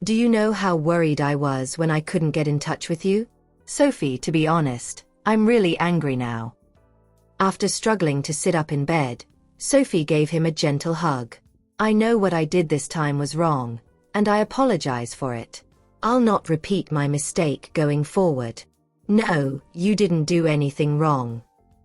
Do you know how worried I was when I couldn't get in touch with you? Sophie, to be honest, I'm really angry now. After struggling to sit up in bed, Sophie gave him a gentle hug. I know what I did this time was wrong, and I apologize for it. I'll not repeat my mistake going forward. No, you didn't do anything wrong.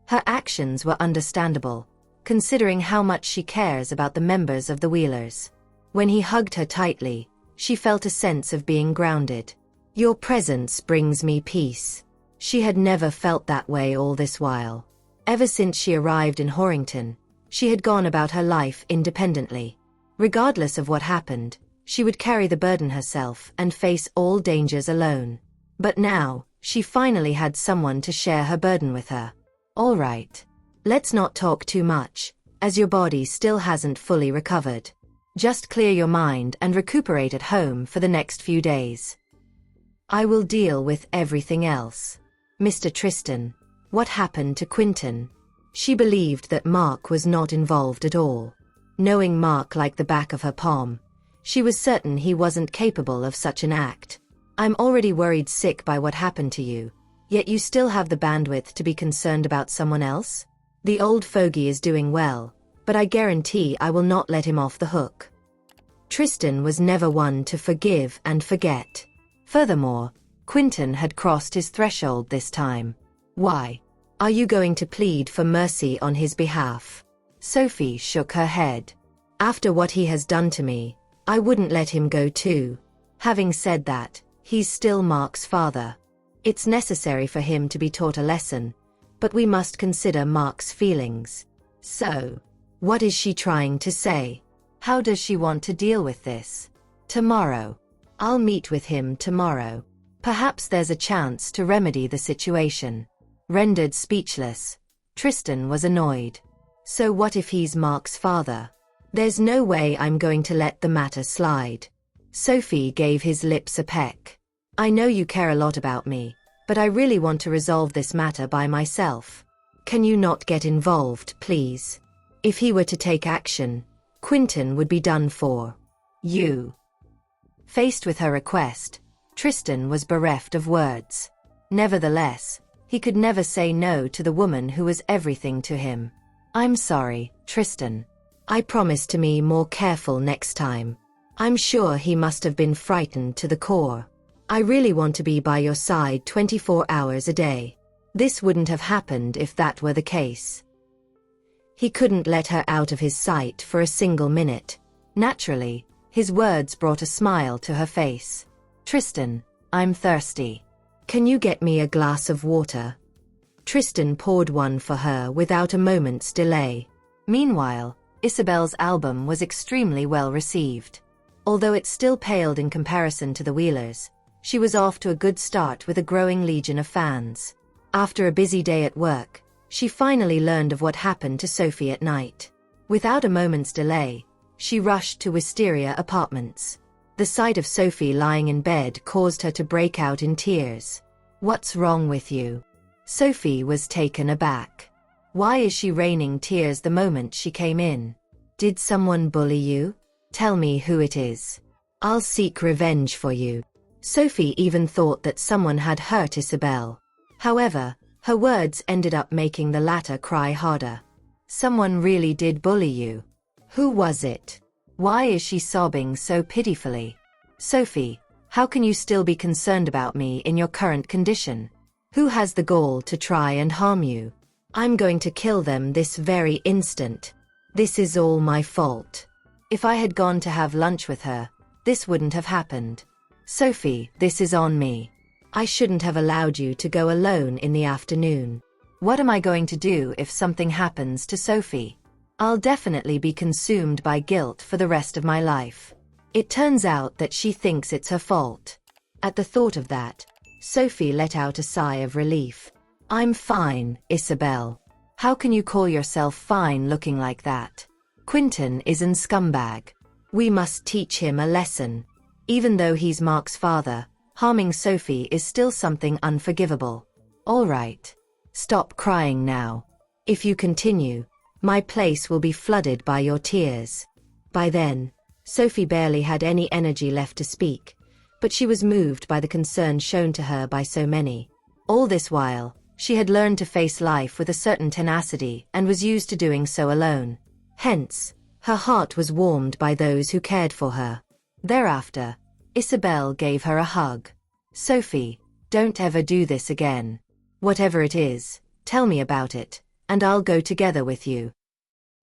Her actions were understandable, considering how much she cares about the members of the Wheelers. When he hugged her tightly, she felt a sense of being grounded. Your presence brings me peace. She had never felt that way all this while. Ever since she arrived in Horrington, she had gone about her life independently. Regardless of what happened, she would carry the burden herself and face all dangers alone. But now, she finally had someone to share her burden with her. All right. Let's not talk too much, as your body still hasn't fully recovered. Just clear your mind and recuperate at home for the next few days. I will deal with everything else. Mr. Tristan, what happened to Quinton? She believed that Mark was not involved at all. Knowing Mark like the back of her palm, she was certain he wasn't capable of such an act. I'm already worried sick by what happened to you, yet you still have the bandwidth to be concerned about someone else? The old fogey is doing well, but I guarantee I will not let him off the hook. Tristan was never one to forgive and forget. Furthermore, Quinton had crossed his threshold this time. Why? Are you going to plead for mercy on his behalf? Sophie shook her head. After what he has done to me, I wouldn't let him go too. Having said that, he's still Mark's father. It's necessary for him to be taught a lesson, but we must consider Mark's feelings. So, what is she trying to say? How does she want to deal with this? Tomorrow. I'll meet with him tomorrow. Perhaps there's a chance to remedy the situation. Rendered speechless, Tristan was annoyed. So what if he's Mark's father? There's no way I'm going to let the matter slide. Sophie gave his lips a peck. I know you care a lot about me, but I really want to resolve this matter by myself. Can you not get involved, please? If he were to take action, Quinton would be done for. You. Faced with her request, Tristan was bereft of words. Nevertheless, he could never say no to the woman who was everything to him. I'm sorry, Tristan. I promise to be more careful next time. I'm sure he must have been frightened to the core. I really want to be by your side 24 hours a day. This wouldn't have happened if that were the case. He couldn't let her out of his sight for a single minute. Naturally, his words brought a smile to her face. Tristan, I'm thirsty. Can you get me a glass of water? Tristan poured one for her without a moment's delay. Meanwhile, Isabel's album was extremely well received. Although it still paled in comparison to the Wheelers, she was off to a good start with a growing legion of fans. After a busy day at work, she finally learned of what happened to Sophie at night. Without a moment's delay, she rushed to Wisteria Apartments. The sight of Sophie lying in bed caused her to break out in tears. What's wrong with you? Sophie was taken aback. Why is she raining tears the moment she came in? Did someone bully you? Tell me who it is. I'll seek revenge for you. Sophie even thought that someone had hurt Isabel. However, her words ended up making the latter cry harder. Someone really did bully you. Who was it? Why is she sobbing so pitifully? Sophie, how can you still be concerned about me in your current condition? Who has the gall to try and harm you? I'm going to kill them this very instant. This is all my fault. If I had gone to have lunch with her, this wouldn't have happened. Sophie, this is on me. I shouldn't have allowed you to go alone in the afternoon. What am I going to do if something happens to Sophie? I'll definitely be consumed by guilt for the rest of my life. It turns out that she thinks it's her fault. At the thought of that, Sophie let out a sigh of relief. I'm fine, Isabel. How can you call yourself fine looking like that? Quinton is an scumbag. We must teach him a lesson. Even though he's Mark's father, harming Sophie is still something unforgivable. All right. Stop crying now. If you continue, my place will be flooded by your tears. By then, Sophie barely had any energy left to speak, but she was moved by the concern shown to her by so many. All this while, she had learned to face life with a certain tenacity and was used to doing so alone. Hence, her heart was warmed by those who cared for her. Thereafter, Isabel gave her a hug. "Sophie, don't ever do this again. Whatever it is, tell me about it, and I'll go together with you.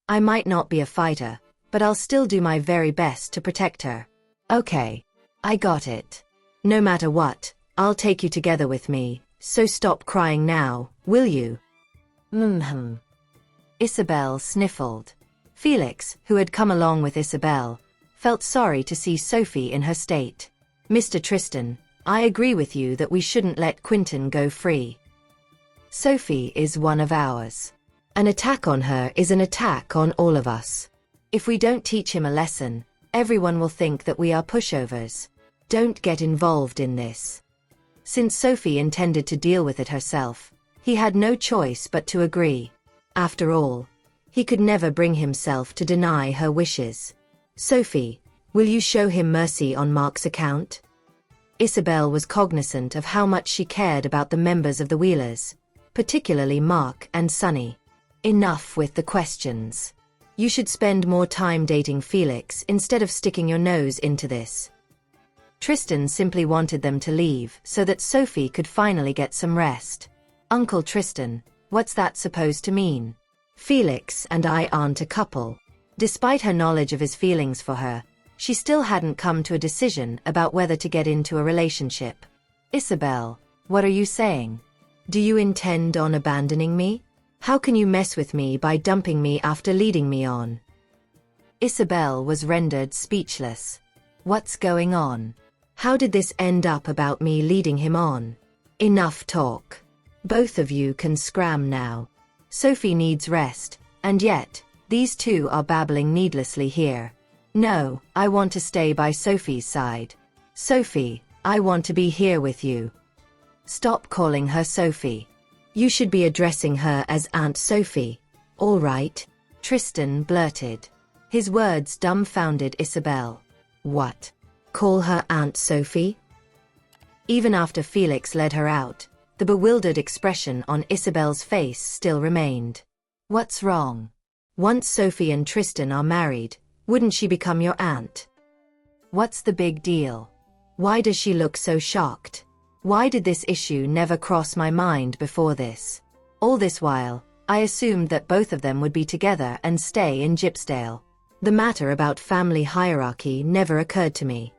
I might not be a fighter, but I'll still do my very best to protect her." "Okay. I got it. No matter what, I'll take you together with me, so stop crying now, will you?" Isabel sniffled. Felix, who had come along with Isabel, felt sorry to see Sophie in her state. "Mr. Tristan, I agree with you that we shouldn't let Quentin go free. Sophie is one of ours. An attack on her is an attack on all of us. If we don't teach him a lesson, everyone will think that we are pushovers. Don't get involved in this." Since Sophie intended to deal with it herself, he had no choice but to agree. After all, he could never bring himself to deny her wishes. "Sophie, will you show him mercy on Mark's account?" Isabel was cognizant of how much she cared about the members of the Wheelers, particularly Mark and Sunny. Enough with the questions. You should spend more time dating Felix instead of sticking your nose into this. Tristan simply wanted them to leave so that Sophie could finally get some rest. "Uncle Tristan, what's that supposed to mean? Felix and I aren't a couple." Despite her knowledge of his feelings for her, she still hadn't come to a decision about whether to get into a relationship. "Isabel, what are you saying? Do you intend on abandoning me? How can you mess with me by dumping me after leading me on?" Isabel was rendered speechless. What's going on? How did this end up about me leading him on? Enough talk. Both of you can scram now. Sophie needs rest, and yet, these two are babbling needlessly here. No, I want to stay by Sophie's side. Sophie, I want to be here with you. Stop calling her Sophie. You should be addressing her as Aunt Sophie. All right, Tristan blurted. His words dumbfounded Isabel. What? Call her Aunt Sophie? Even after Felix led her out, the bewildered expression on Isabel's face still remained. What's wrong? Once Sophie and Tristan are married, wouldn't she become your aunt? What's the big deal? Why does she look so shocked? Why did this issue never cross my mind before this? All this while, I assumed that both of them would be together and stay in Gypsdale. The matter about family hierarchy never occurred to me.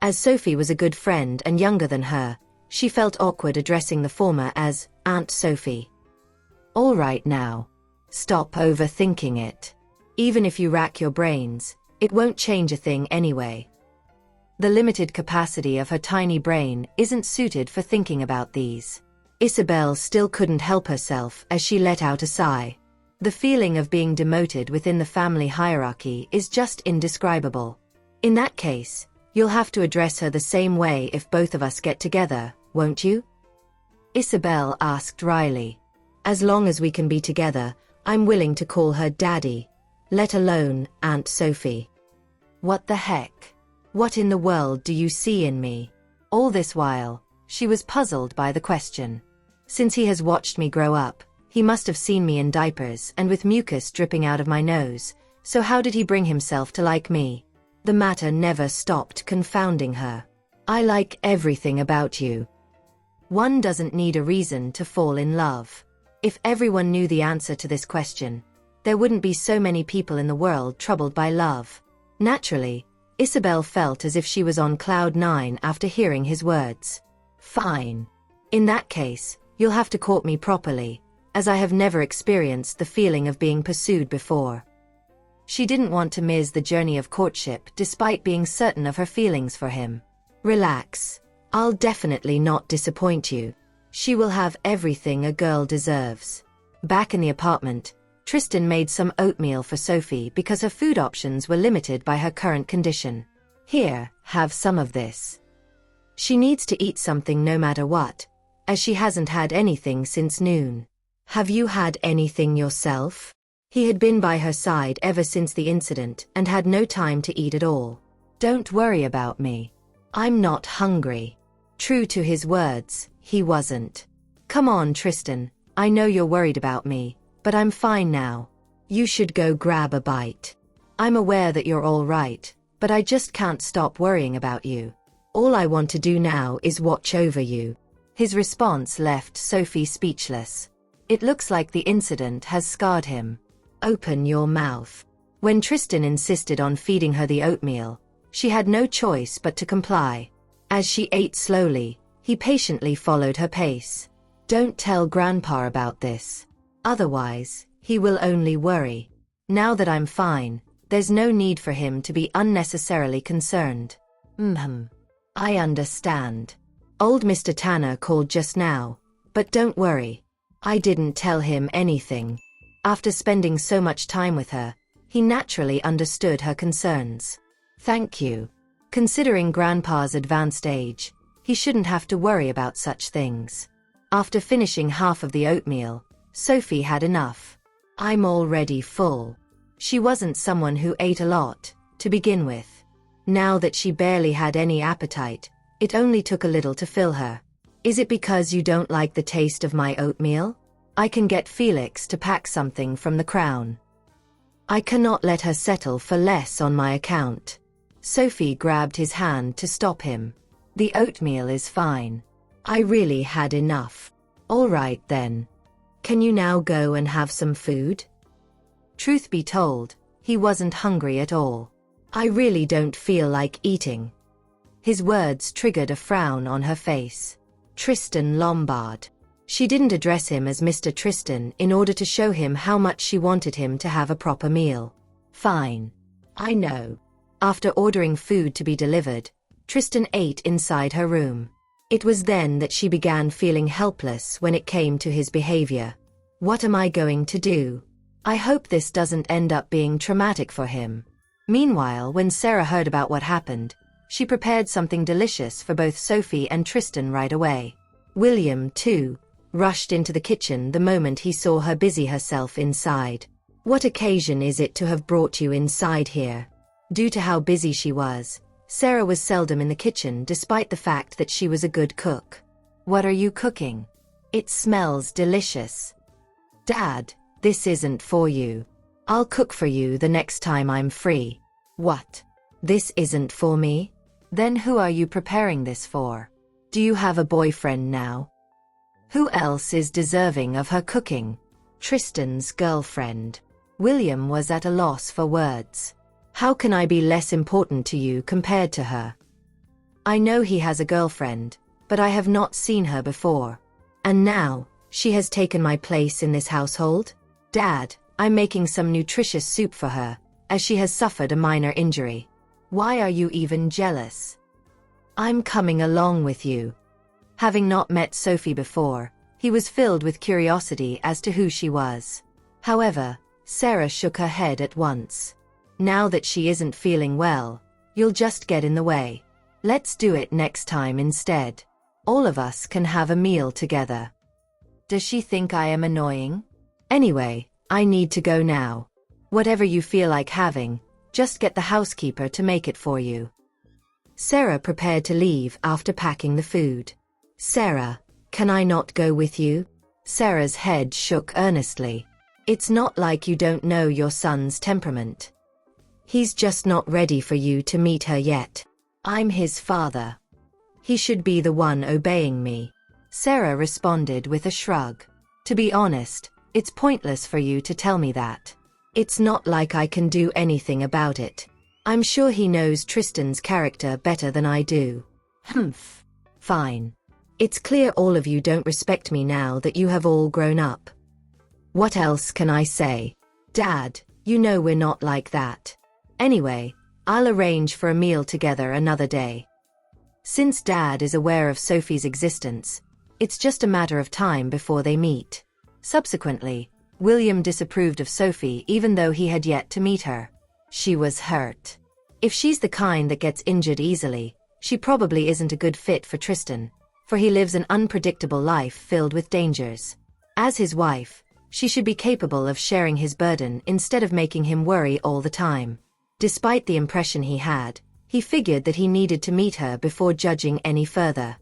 As Sophie was a good friend and younger than her, she felt awkward addressing the former as Aunt Sophie. All right now. Stop overthinking it. Even if you rack your brains, it won't change a thing anyway. The limited capacity of her tiny brain isn't suited for thinking about these. Isabel still couldn't help herself as she let out a sigh. The feeling of being demoted within the family hierarchy is just indescribable. In that case, you'll have to address her the same way if both of us get together, won't you? Isabel asked wryly. As long as we can be together, I'm willing to call her Daddy, let alone Aunt Sophie. What the heck? What in the world do you see in me? All this while, she was puzzled by the question. Since he has watched me grow up, he must have seen me in diapers and with mucus dripping out of my nose, so how did he bring himself to like me? The matter never stopped confounding her. I like everything about you. One doesn't need a reason to fall in love. If everyone knew the answer to this question, there wouldn't be so many people in the world troubled by love. Naturally, Isabel felt as if she was on cloud nine after hearing his words. Fine. In that case, you'll have to court me properly, as I have never experienced the feeling of being pursued before. She didn't want to miss the journey of courtship despite being certain of her feelings for him. Relax. I'll definitely not disappoint you. She will have everything a girl deserves. Back in the apartment, Tristan made some oatmeal for Sophie because her food options were limited by her current condition. Here, have some of this. She needs to eat something no matter what, as she hasn't had anything since noon. Have you had anything yourself? He had been by her side ever since the incident and had no time to eat at all. Don't worry about me. I'm not hungry. True to his words, he wasn't. Come on, Tristan, I know you're worried about me, but I'm fine now. You should go grab a bite. I'm aware that you're all right, but I just can't stop worrying about you. All I want to do now is watch over you. His response left Sophie speechless. It looks like the incident has scarred him. Open your mouth. When Tristan insisted on feeding her the oatmeal, she had no choice but to comply. As she ate slowly, he patiently followed her pace. Don't tell Grandpa about this. Otherwise, he will only worry. Now that I'm fine, there's no need for him to be unnecessarily concerned. I understand. Old Mr. Tanner called just now, but don't worry. I didn't tell him anything. After spending so much time with her, he naturally understood her concerns. Thank you. Considering Grandpa's advanced age, he shouldn't have to worry about such things. After finishing half of the oatmeal, Sophie had enough. I'm already full. She wasn't someone who ate a lot, to begin with. Now that she barely had any appetite, it only took a little to fill her. Is it because you don't like the taste of my oatmeal? I can get Felix to pack something from the Crown. I cannot let her settle for less on my account. Sophie grabbed his hand to stop him. The oatmeal is fine. I really had enough. All right then. Can you now go and have some food? Truth be told, he wasn't hungry at all. I really don't feel like eating. His words triggered a frown on her face. Tristan Lombard. She didn't address him as Mr. Tristan in order to show him how much she wanted him to have a proper meal. Fine. I know. After ordering food to be delivered, Tristan ate inside her room. It was then that she began feeling helpless when it came to his behavior. What am I going to do? I hope this doesn't end up being traumatic for him. Meanwhile, when Sarah heard about what happened, she prepared something delicious for both Sophie and Tristan right away. William, too, rushed into the kitchen the moment he saw her busy herself inside. What occasion is it to have brought you inside here? Due to how busy she was, Sarah was seldom in the kitchen despite the fact that she was a good cook. What are you cooking? It smells delicious. Dad, this isn't for you. I'll cook for you the next time I'm free. What? This isn't for me? Then who are you preparing this for? Do you have a boyfriend now? Who else is deserving of her cooking? Tristan's girlfriend. William was at a loss for words. How can I be less important to you compared to her? I know he has a girlfriend, but I have not seen her before. And now, she has taken my place in this household? Dad, I'm making some nutritious soup for her, as she has suffered a minor injury. Why are you even jealous? I'm coming along with you. Having not met Sophie before, he was filled with curiosity as to who she was. However, Sarah shook her head at once. Now that she isn't feeling well, you'll just get in the way. Let's do it next time instead. All of us can have a meal together. Does she think I am annoying? Anyway, I need to go now. Whatever you feel like having, just get the housekeeper to make it for you. Sarah prepared to leave after packing the food. Sarah, can I not go with you? Sarah's head shook earnestly. It's not like you don't know your son's temperament. He's just not ready for you to meet her yet. I'm his father. He should be the one obeying me. Sarah responded with a shrug. To be honest, it's pointless for you to tell me that. It's not like I can do anything about it. I'm sure he knows Tristan's character better than I do. Fine. It's clear all of you don't respect me now that you have all grown up. What else can I say? Dad, you know we're not like that. Anyway, I'll arrange for a meal together another day. Since Dad is aware of Sophie's existence, it's just a matter of time before they meet. Subsequently, William disapproved of Sophie even though he had yet to meet her. She was hurt. If she's the kind that gets injured easily, she probably isn't a good fit for Tristan, for he lives an unpredictable life filled with dangers. As his wife, she should be capable of sharing his burden instead of making him worry all the time. Despite the impression he had, He figured that he needed to meet her before judging any further.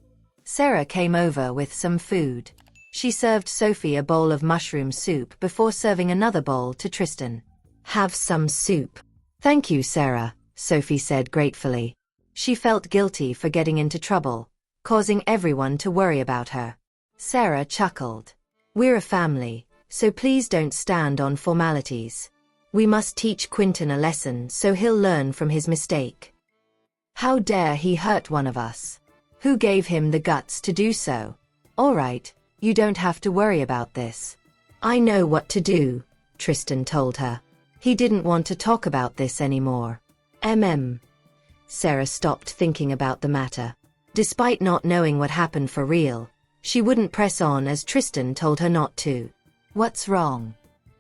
Sarah came over with some food. She served Sophie a bowl of mushroom soup before serving another bowl to Tristan. "Have some soup." "Thank you, Sarah," Sophie said gratefully. She felt guilty for getting into trouble, causing everyone to worry about her. Sarah chuckled. "We're a family, so please don't stand on formalities. We must teach Quentin a lesson so he'll learn from his mistake. How dare he hurt one of us? Who gave him the guts to do so? All right, you don't have to worry about this. I know what to do," Tristan told her. He didn't want to talk about this anymore. Sarah stopped thinking about the matter. Despite not knowing what happened for real, she wouldn't press on as Tristan told her not to. "What's wrong?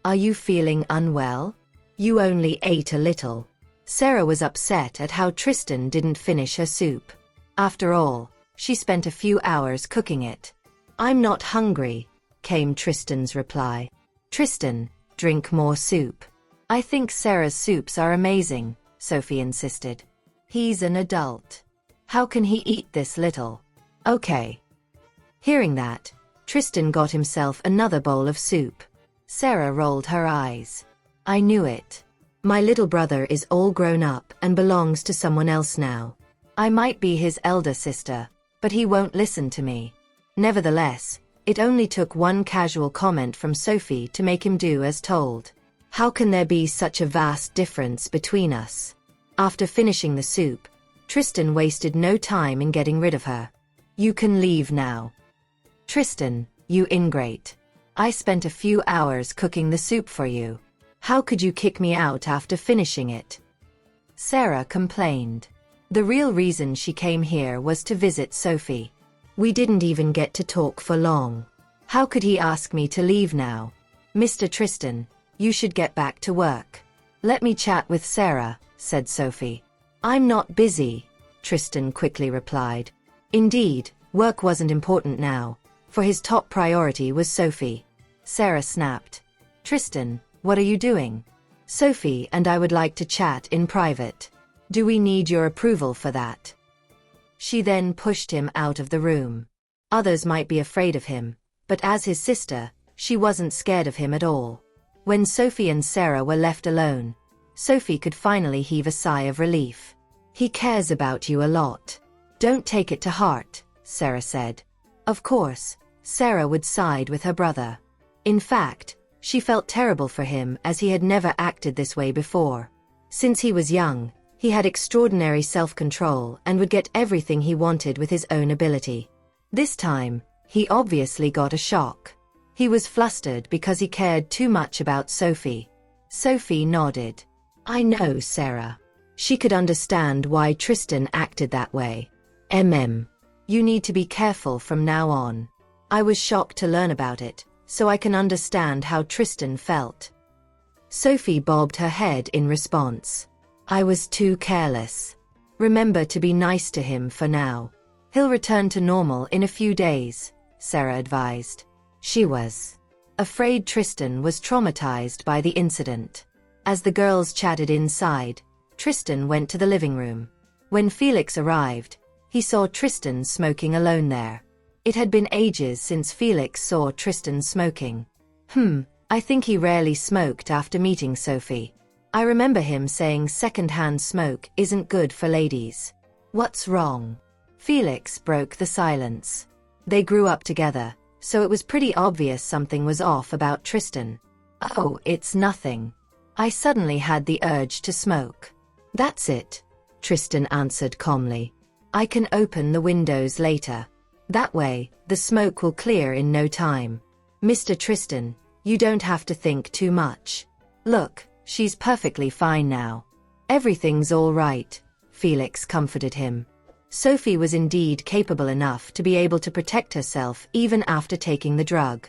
Are you feeling unwell? You only ate a little." Sarah was upset at how Tristan didn't finish her soup. After all, she spent a few hours cooking it. "I'm not hungry," came Tristan's reply. "Tristan, drink more soup." "I think Sarah's soups are amazing," Sophie insisted. "He's an adult. How can he eat this little?" "Okay." Hearing that, Tristan got himself another bowl of soup. Sarah rolled her eyes. "I knew it. My little brother is all grown up and belongs to someone else now. I might be his elder sister, but he won't listen to me." Nevertheless, it only took one casual comment from Sophie to make him do as told. How can there be such a vast difference between us? After finishing the soup, Tristan wasted no time in getting rid of her. "You can leave now." "Tristan, you ingrate. I spent a few hours cooking the soup for you. How could you kick me out after finishing it?" Sarah complained. The real reason she came here was to visit Sophie. "We didn't even get to talk for long. How could he ask me to leave now? Mr. Tristan, you should get back to work." "Let me chat with Sarah," said Sophie. "I'm not busy," Tristan quickly replied. Indeed, work wasn't important now, for his top priority was Sophie. Sarah snapped. "Tristan, what are you doing? Sophie and I would like to chat in private. Do we need your approval for that?" She then pushed him out of the room. Others might be afraid of him, but as his sister, she wasn't scared of him at all. When Sophie and Sarah were left alone, Sophie could finally heave a sigh of relief. "He cares about you a lot. Don't take it to heart," Sarah said. Of course, Sarah would side with her brother. In fact, she felt terrible for him as he had never acted this way before. Since he was young, he had extraordinary self-control and would get everything he wanted with his own ability. This time, he obviously got a shock. He was flustered because he cared too much about Sophie. Sophie nodded. "I know, Sarah." She could understand why Tristan acted that way. You need to be careful from now on. I was shocked to learn about it, so I can understand how Tristan felt." Sophie bobbed her head in response. "I was too careless. Remember to be nice to him for now. He'll return to normal in a few days," Sarah advised. She was afraid Tristan was traumatized by the incident. As the girls chatted inside, Tristan went to the living room. When Felix arrived, he saw Tristan smoking alone there. It had been ages since Felix saw Tristan smoking. I think he rarely smoked after meeting Sophie. I remember him saying second-hand smoke isn't good for ladies. What's wrong?" Felix broke the silence. They grew up together, so it was pretty obvious something was off about Tristan. "Oh, it's nothing. I suddenly had the urge to smoke. That's it," Tristan answered calmly. "I can open the windows later. That way, the smoke will clear in no time. Mr. Tristan, you don't have to think too much. Look, she's perfectly fine now. Everything's all right," Felix comforted him. Sophie was indeed capable enough to be able to protect herself even after taking the drug.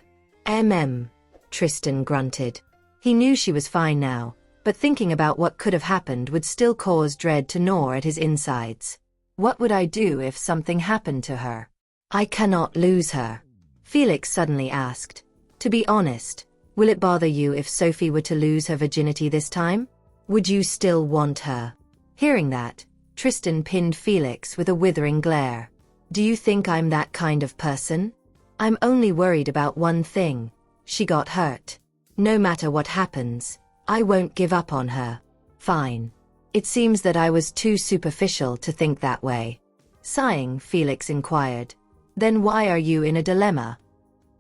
Tristan grunted. He knew she was fine now, but thinking about what could have happened would still cause dread to gnaw at his insides. What would I do if something happened to her? I cannot lose her, Felix suddenly asked. To be honest, will it bother you if Sophie were to lose her virginity this time? Would you still want her? Hearing that, Tristan pinned Felix with a withering glare. Do you think I'm that kind of person? I'm only worried about one thing. She got hurt. No matter what happens, I won't give up on her. Fine. It seems that I was too superficial to think that way. Sighing, Felix inquired. Then why are you in a dilemma?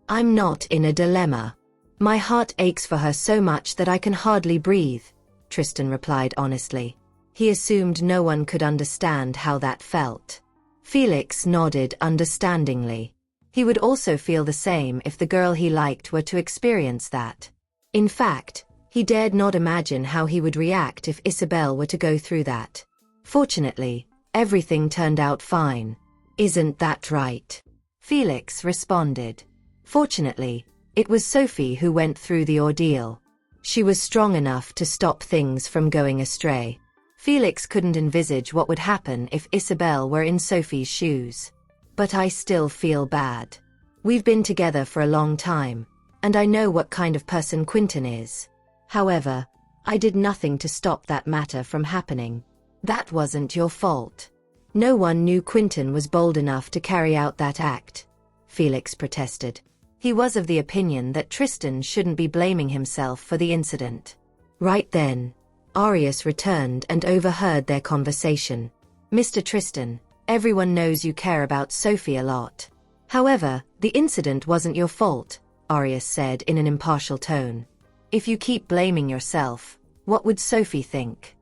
I'm not in a dilemma. My heart aches for her so much that I can hardly breathe, Tristan replied honestly. He assumed no one could understand how that felt. Felix nodded understandingly. He would also feel the same if the girl he liked were to experience that. In fact, he dared not imagine how he would react if Isabel were to go through that. Fortunately, everything turned out fine. Isn't that right? Felix responded. Fortunately, it was Sophie who went through the ordeal. She was strong enough to stop things from going astray. Felix couldn't envisage what would happen if Isabel were in Sophie's shoes. But I still feel bad. We've been together for a long time, and I know what kind of person Quentin is. However, I did nothing to stop that matter from happening. That wasn't your fault. No one knew Quentin was bold enough to carry out that act, Felix protested. He was of the opinion that Tristan shouldn't be blaming himself for the incident. Right then, Arius returned and overheard their conversation. Mr. Tristan, everyone knows you care about Sophie a lot. However, the incident wasn't your fault, Arius said in an impartial tone. If you keep blaming yourself, what would Sophie think?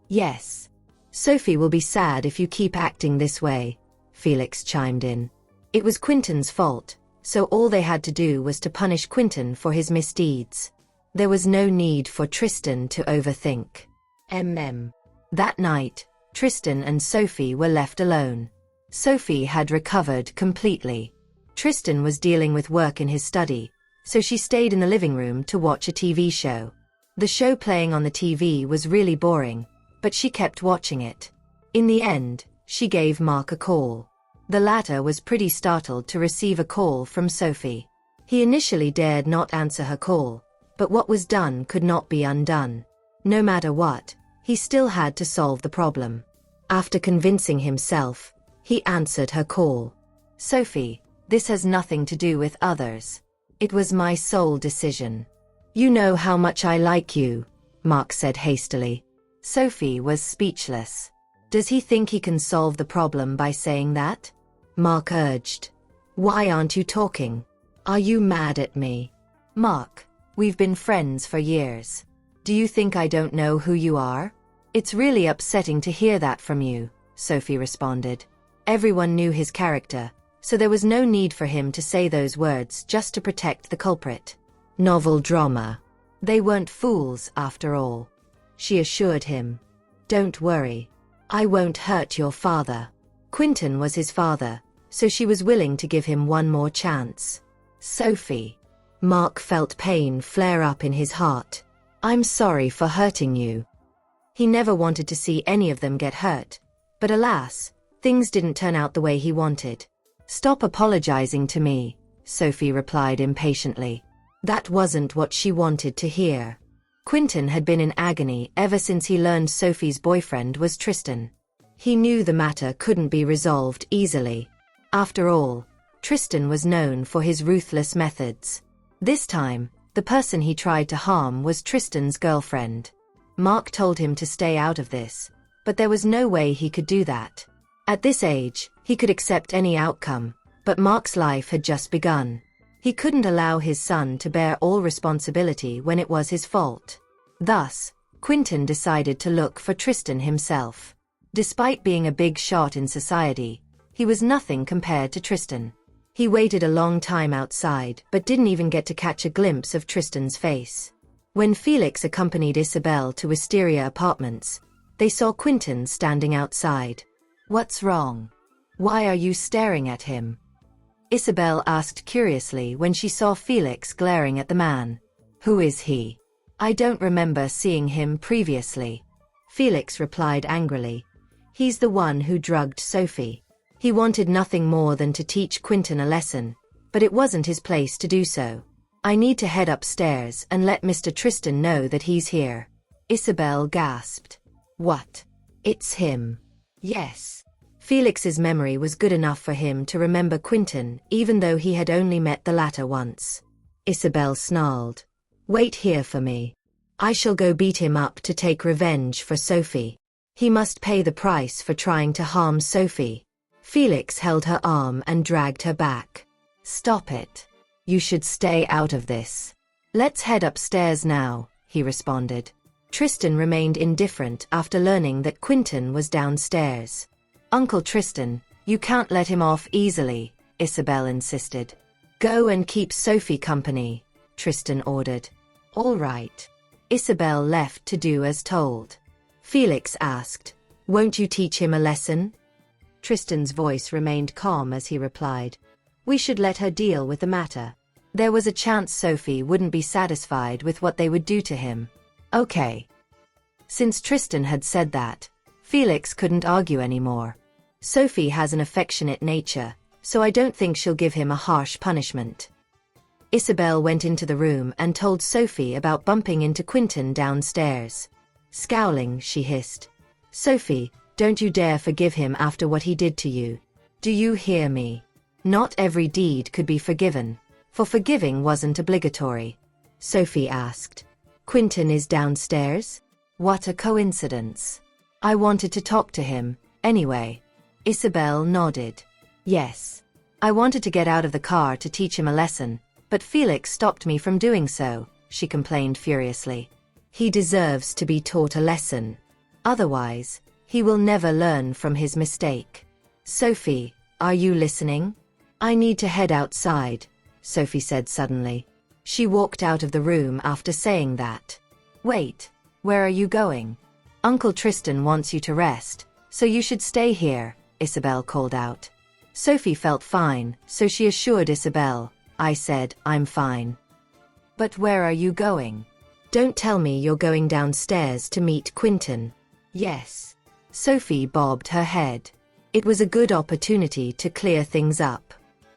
Yes. Sophie will be sad if you keep acting this way, Felix chimed in. It was Quentin's fault, so all they had to do was to punish Quentin for his misdeeds. There was no need for Tristan to overthink. That night, Tristan and Sophie were left alone. Sophie had recovered completely. Tristan was dealing with work in his study, so she stayed in the living room to watch a TV show. The show playing on the TV was really boring, but she kept watching it. In the end, she gave Mark a call. The latter was pretty startled to receive a call from Sophie. He initially dared not answer her call, but what was done could not be undone. No matter what, he still had to solve the problem. After convincing himself, he answered her call. Sophie, this has nothing to do with others. It was my sole decision. You know how much I like you, Mark said hastily. Sophie was speechless. Does he think he can solve the problem by saying that? Mark urged. Why aren't you talking? Are you mad at me? Mark, we've been friends for years. Do you think I don't know who you are? It's really upsetting to hear that from you, Sophie responded. Everyone knew his character, so there was no need for him to say those words just to protect the culprit. Novel drama. They weren't fools after all. She assured him. Don't worry. I won't hurt your father. Quentin was his father, so she was willing to give him one more chance. Sophie. Mark felt pain flare up in his heart. I'm sorry for hurting you. He never wanted to see any of them get hurt, but alas, things didn't turn out the way he wanted. Stop apologizing to me, Sophie replied impatiently. That wasn't what she wanted to hear. Quentin had been in agony ever since he learned Sophie's boyfriend was Tristan. He knew the matter couldn't be resolved easily. After all, Tristan was known for his ruthless methods. This time, the person he tried to harm was Tristan's girlfriend. Mark told him to stay out of this, but there was no way he could do that. At this age, he could accept any outcome, but Mark's life had just begun. He couldn't allow his son to bear all responsibility when it was his fault. Thus, Quentin decided to look for Tristan himself. Despite being a big shot in society, he was nothing compared to Tristan. He waited a long time outside but didn't even get to catch a glimpse of Tristan's face. When Felix accompanied Isabel to Wisteria Apartments, they saw Quentin standing outside. What's wrong? Why are you staring at him? Isabel asked curiously when she saw Felix glaring at the man. Who is he? I don't remember seeing him previously. Felix replied angrily. He's the one who drugged Sophie. He wanted nothing more than to teach Quentin a lesson, but it wasn't his place to do so. I need to head upstairs and let Mr. Tristan know that he's here. Isabel gasped. What? It's him. Yes. Felix's memory was good enough for him to remember Quentin, even though he had only met the latter once. Isabel snarled. Wait here for me. I shall go beat him up to take revenge for Sophie. He must pay the price for trying to harm Sophie. Felix held her arm and dragged her back. Stop it. You should stay out of this. Let's head upstairs now, he responded. Tristan remained indifferent after learning that Quentin was downstairs. Uncle Tristan, you can't let him off easily, Isabel insisted. Go and keep Sophie company, Tristan ordered. All right. Isabel left to do as told. Felix asked, Won't you teach him a lesson? Tristan's voice remained calm as he replied, We should let her deal with the matter. There was a chance Sophie wouldn't be satisfied with what they would do to him. Okay. Since Tristan had said that, Felix couldn't argue anymore. Sophie has an affectionate nature, so I don't think she'll give him a harsh punishment. Isabel went into the room and told Sophie about bumping into Quentin downstairs. Scowling, she hissed, Sophie, don't you dare forgive him after what he did to you. Do you hear me? Not every deed could be forgiven, for forgiving wasn't obligatory. Sophie asked. Quentin is downstairs? What a coincidence. I wanted to talk to him, anyway. Isabel nodded. Yes. I wanted to get out of the car to teach him a lesson, but Felix stopped me from doing so, she complained furiously. He deserves to be taught a lesson. Otherwise, he will never learn from his mistake. Sophie, are you listening? I need to head outside, Sophie said suddenly. She walked out of the room after saying that. Wait, where are you going? Uncle Tristan wants you to rest, so you should stay here, Isabel called out. Sophie felt fine, so she assured Isabel, I said, I'm fine. But where are you going? Don't tell me you're going downstairs to meet Quentin. Yes. Sophie bobbed her head. It was a good opportunity to clear things up.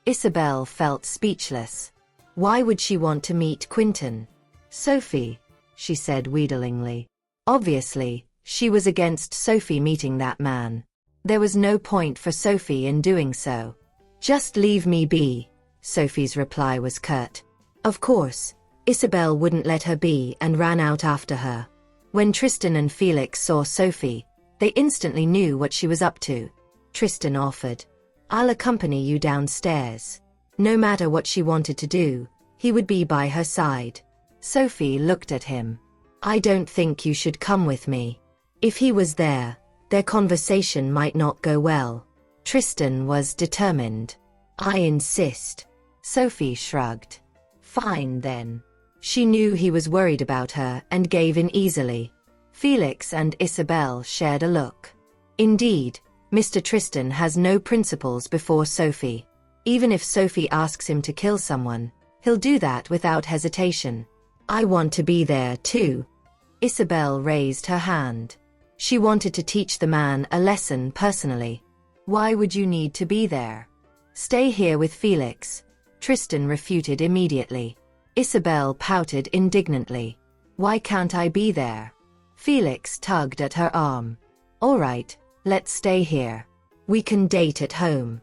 Isabel felt speechless. Why would she want to meet Quentin? Sophie, she said wheedlingly. Obviously, she was against Sophie meeting that man. There was no point for Sophie in doing so. Just leave me be, Sophie's reply was curt. Of course, Isabel wouldn't let her be and ran out after her. When Tristan and Felix saw Sophie, they instantly knew what she was up to. Tristan offered, I'll accompany you downstairs. No matter what she wanted to do, he would be by her side. Sophie looked at him. I don't think you should come with me. If he was there, their conversation might not go well. Tristan was determined. I insist. Sophie shrugged. Fine then. She knew he was worried about her and gave in easily. Felix and Isabel shared a look. Indeed, Mr. Tristan has no principles before Sophie. Even if Sophie asks him to kill someone, he'll do that without hesitation. I want to be there too. Isabel raised her hand. She wanted to teach the man a lesson personally. Why would you need to be there? Stay here with Felix. Tristan refuted immediately. Isabel pouted indignantly. Why can't I be there? Felix tugged at her arm. All right, let's stay here. We can date at home.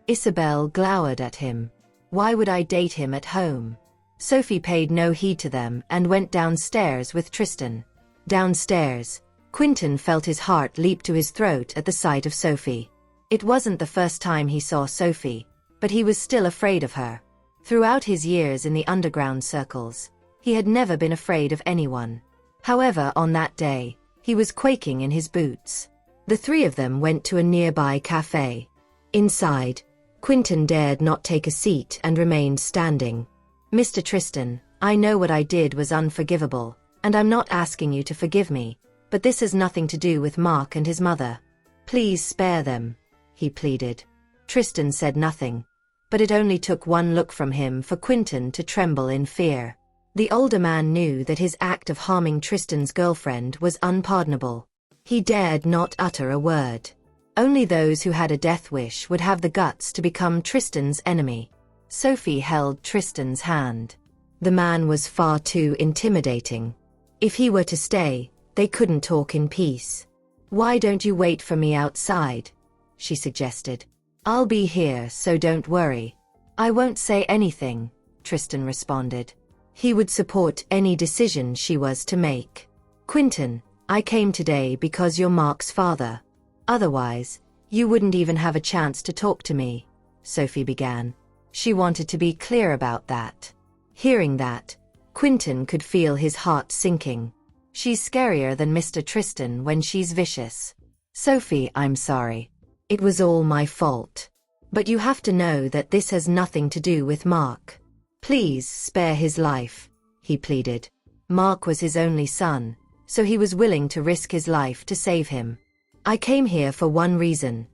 Isabel glowered at him. Why would I date him at home? Sophie paid no heed to them and went downstairs with Tristan. Downstairs, Quentin felt his heart leap to his throat at the sight of Sophie. It wasn't the first time he saw Sophie, but he was still afraid of her. Throughout his years in the underground circles, he had never been afraid of anyone. However, on that day, he was quaking in his boots. The three of them went to a nearby cafe. Inside, Quentin dared not take a seat and remained standing. Mr. Tristan, I know what I did was unforgivable, and I'm not asking you to forgive me, but this has nothing to do with Mark and his mother. Please spare them, he pleaded. Tristan said nothing, but it only took one look from him for Quentin to tremble in fear. The older man knew that his act of harming Tristan's girlfriend was unpardonable. He dared not utter a word. Only those who had a death wish would have the guts to become Tristan's enemy. Sophie held Tristan's hand. The man was far too intimidating. If he were to stay, they couldn't talk in peace. Why don't you wait for me outside? She suggested. I'll be here, so don't worry. I won't say anything, Tristan responded. He would support any decision she was to make. Quentin, I came today because you're Mark's father. Otherwise, you wouldn't even have a chance to talk to me, Sophie began. She wanted to be clear about that. Hearing that, Quentin could feel his heart sinking. She's scarier than Mr. Tristan when she's vicious. Sophie, I'm sorry. It was all my fault. But you have to know that this has nothing to do with Mark. Please spare his life, he pleaded. Mark was his only son, so he was willing to risk his life to save him. I came here for one reason.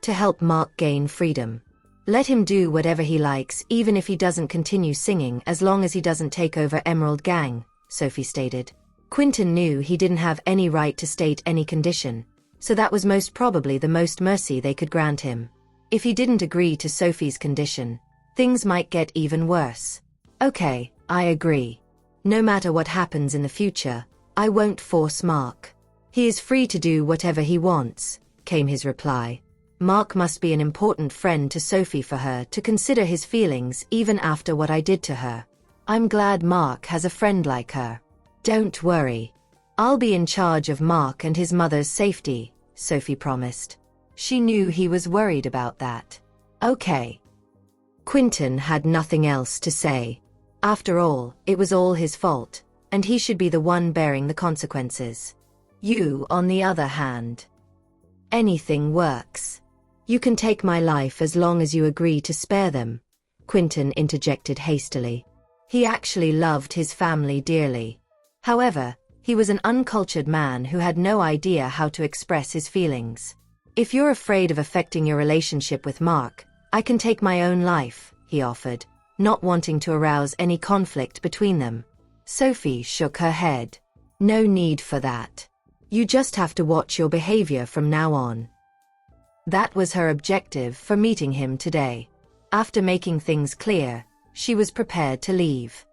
To help Mark gain freedom. Let him do whatever he likes, even if he doesn't continue singing, as long as he doesn't take over Emerald Gang, Sophie stated. Quentin knew he didn't have any right to state any condition, so that was most probably the most mercy they could grant him. If he didn't agree to Sophie's condition, things might get even worse. Okay, I agree. No matter what happens in the future, I won't force Mark. He is free to do whatever he wants, came his reply. Mark must be an important friend to Sophie for her to consider his feelings even after what I did to her. I'm glad Mark has a friend like her. Don't worry. I'll be in charge of Mark and his mother's safety, Sophie promised. She knew he was worried about that. Okay. Quentin had nothing else to say. After all, it was all his fault, and he should be the one bearing the consequences. You, on the other hand. Anything works. You can take my life as long as you agree to spare them, Quentin interjected hastily. He actually loved his family dearly. However, he was an uncultured man who had no idea how to express his feelings. If you're afraid of affecting your relationship with Mark, I can take my own life, he offered, not wanting to arouse any conflict between them. Sophie shook her head. No need for that. You just have to watch your behavior from now on. That was her objective for meeting him today. After making things clear, she was prepared to leave.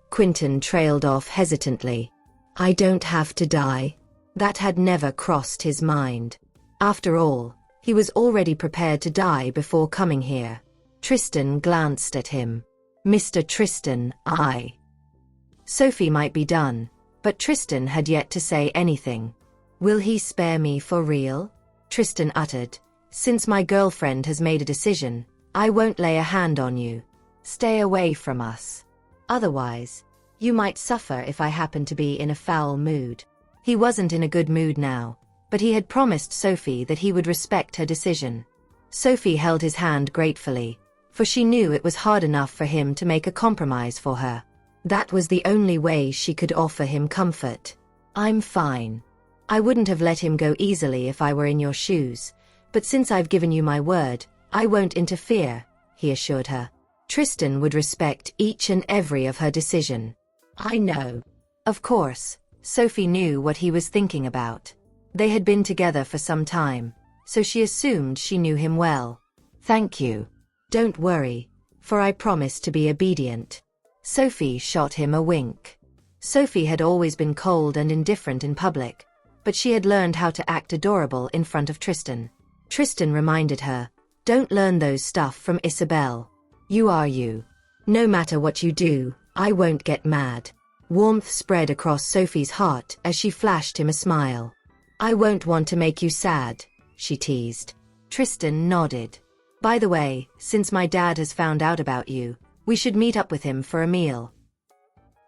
Quentin trailed off hesitantly. I don't have to die. That had never crossed his mind. After all, he was already prepared to die before coming here. Tristan glanced at him. Mr. Tristan, Sophie might be done, but Tristan had yet to say anything. Will he spare me for real? Tristan uttered. Since my girlfriend has made a decision, I won't lay a hand on you. Stay away from us. Otherwise, you might suffer if I happen to be in a foul mood. He wasn't in a good mood now, but he had promised Sophie that he would respect her decision. Sophie held his hand gratefully, for she knew it was hard enough for him to make a compromise for her. That was the only way she could offer him comfort. I'm fine. I wouldn't have let him go easily if I were in your shoes, but since I've given you my word, I won't interfere, he assured her. Tristan would respect each and every of her decision. I know. Of course, Sophie knew what he was thinking about. They had been together for some time, so she assumed she knew him well. Thank you. Don't worry, for I promise to be obedient. Sophie shot him a wink. Sophie had always been cold and indifferent in public, but she had learned how to act adorable in front of Tristan. Tristan reminded her, don't learn those stuff from Isabel. You are you. No matter what you do, I won't get mad. Warmth spread across Sophie's heart as she flashed him a smile. I won't want to make you sad, she teased. Tristan nodded. By the way, since my dad has found out about you, we should meet up with him for a meal.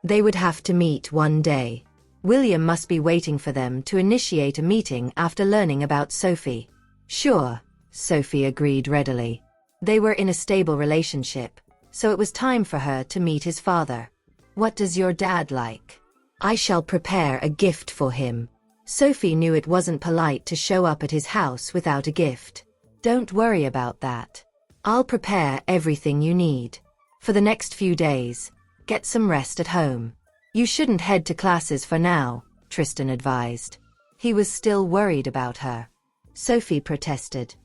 They would have to meet one day. William must be waiting for them to initiate a meeting after learning about Sophie. Sure, Sophie agreed readily. They were in a stable relationship, so it was time for her to meet his father. What does your dad like? I shall prepare a gift for him. Sophie knew it wasn't polite to show up at his house without a gift. Don't worry about that. I'll prepare everything you need. For the next few days, get some rest at home. You shouldn't head to classes for now, Tristan advised. He was still worried about her. Sophie protested.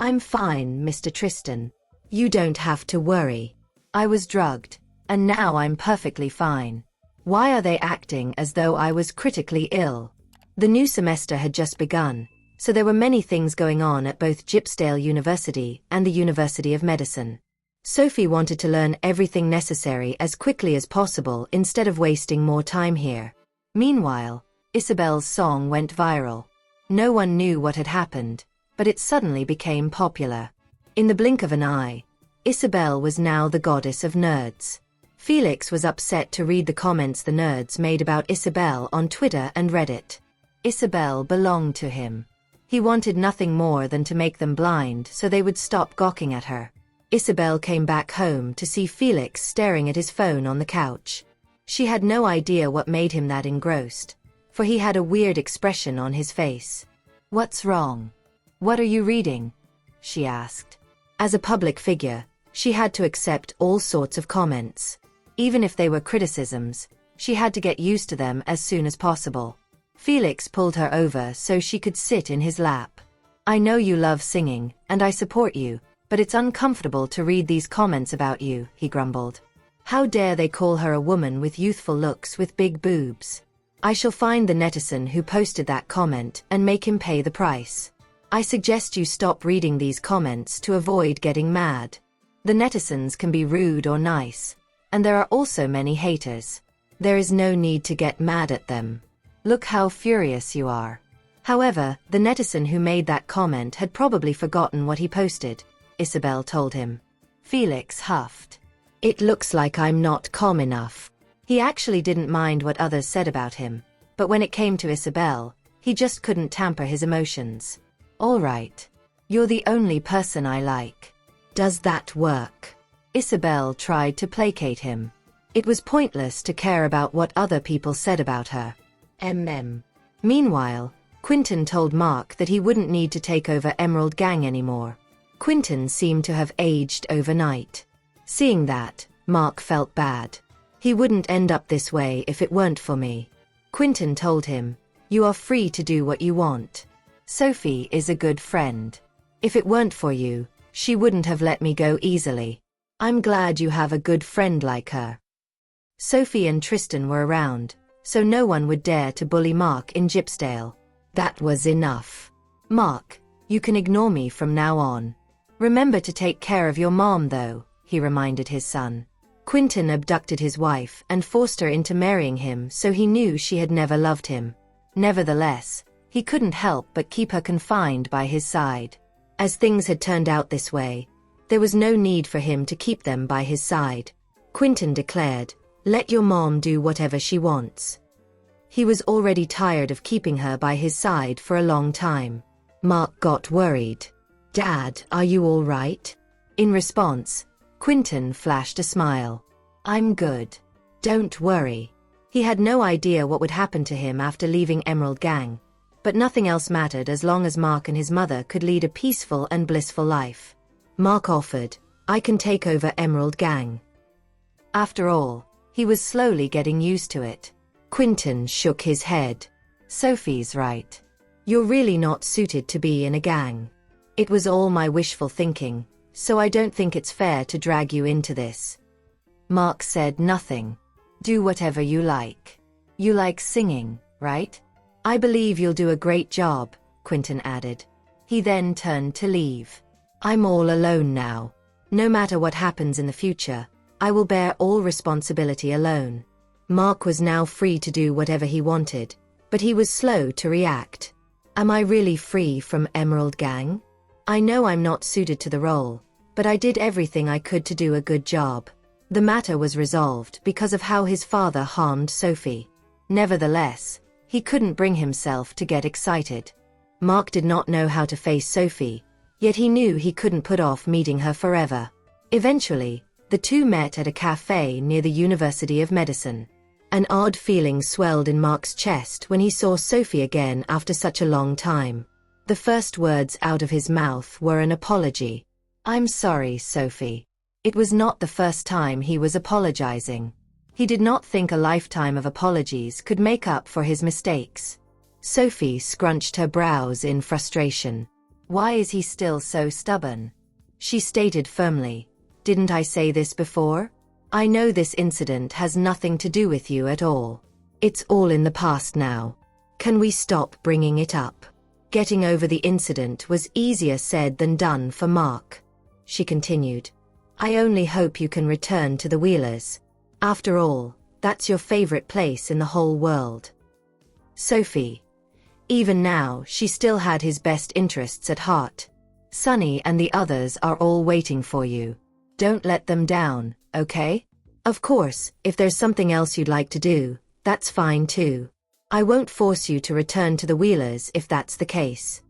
I'm fine, Mr. Tristan. You don't have to worry. I was drugged, and now I'm perfectly fine. Why are they acting as though I was critically ill? The new semester had just begun, so there were many things going on at both Gypsdale University and the University of Medicine. Sophie wanted to learn everything necessary as quickly as possible instead of wasting more time here. Meanwhile, Isabel's song went viral. No one knew what had happened, but it suddenly became popular. In the blink of an eye, Isabel was now the goddess of nerds. Felix was upset to read the comments the nerds made about Isabel on Twitter and Reddit. Isabel belonged to him. He wanted nothing more than to make them blind so they would stop gawking at her. Isabel came back home to see Felix staring at his phone on the couch. She had no idea what made him that engrossed, for he had a weird expression on his face. "What's wrong? What are you reading?" she asked. As a public figure, she had to accept all sorts of comments. Even if they were criticisms, she had to get used to them as soon as possible. Felix pulled her over so she could sit in his lap. "I know you love singing, and I support you, but it's uncomfortable to read these comments about you," he grumbled. "How dare they call her a woman with youthful looks with big boobs? I shall find the netizen who posted that comment and make him pay the price. I suggest you stop reading these comments to avoid getting mad. The netizens can be rude or nice, and there are also many haters. There is no need to get mad at them. Look how furious you are." However, the netizen who made that comment had probably forgotten what he posted, Isabel told him. Felix huffed. "It looks like I'm not calm enough." He actually didn't mind what others said about him, but when it came to Isabel, he just couldn't tamper his emotions. "All right. You're the only person I like. Does that work?" Isabel tried to placate him. It was pointless to care about what other people said about her. Meanwhile, Quentin told Mark that he wouldn't need to take over Emerald Gang anymore. Quentin seemed to have aged overnight. Seeing that, Mark felt bad. "He wouldn't end up this way if it weren't for me." Quentin told him, "You are free to do what you want. Sophie is a good friend. If it weren't for you, she wouldn't have let me go easily. I'm glad you have a good friend like her." Sophie and Tristan were around, so no one would dare to bully Mark in Gypsdale. That was enough. "Mark, you can ignore me from now on. Remember to take care of your mom though," he reminded his son. Quentin abducted his wife and forced her into marrying him, so he knew she had never loved him. Nevertheless, he couldn't help but keep her confined by his side. As things had turned out this way, there was no need for him to keep them by his side. Quentin declared, "Let your mom do whatever she wants." He was already tired of keeping her by his side for a long time. Mark got worried. "Dad, are you all right?" In response, Quentin flashed a smile. "I'm good. Don't worry." He had no idea what would happen to him after leaving Emerald Gang, but nothing else mattered as long as Mark and his mother could lead a peaceful and blissful life. Mark offered, "I can take over Emerald Gang." After all, he was slowly getting used to it. Quentin shook his head. "Sophie's right. You're really not suited to be in a gang. It was all my wishful thinking, so I don't think it's fair to drag you into this." Mark said nothing. "Do whatever you like. You like singing, right? I believe you'll do a great job," Quentin added. He then turned to leave. "I'm all alone now. No matter what happens in the future, I will bear all responsibility alone." Mark was now free to do whatever he wanted, but he was slow to react. "Am I really free from Emerald Gang? I know I'm not suited to the role, but I did everything I could to do a good job." The matter was resolved because of how his father harmed Sophie. Nevertheless, he couldn't bring himself to get excited. Mark did not know how to face Sophie, yet he knew he couldn't put off meeting her forever. Eventually, the two met at a cafe near the University of Medicine. An odd feeling swelled in Mark's chest when he saw Sophie again after such a long time. The first words out of his mouth were an apology. "I'm sorry, Sophie." It was not the first time he was apologizing. He did not think a lifetime of apologies could make up for his mistakes. Sophie scrunched her brows in frustration. "Why is he still so stubborn?" She stated firmly, "Didn't I say this before? I know this incident has nothing to do with you at all. It's all in the past now. Can we stop bringing it up? Getting over the incident was easier said than done for Mark. She continued. I only hope you can return to the Wheelers. After all, that's your favorite place in the whole world. Sophie. Even now, she still had his best interests at heart. Sunny and the others are all waiting for you. Don't let them down, okay? Of course, if there's something else you'd like to do, that's fine too. I won't force you to return to the Wheelers if that's the case.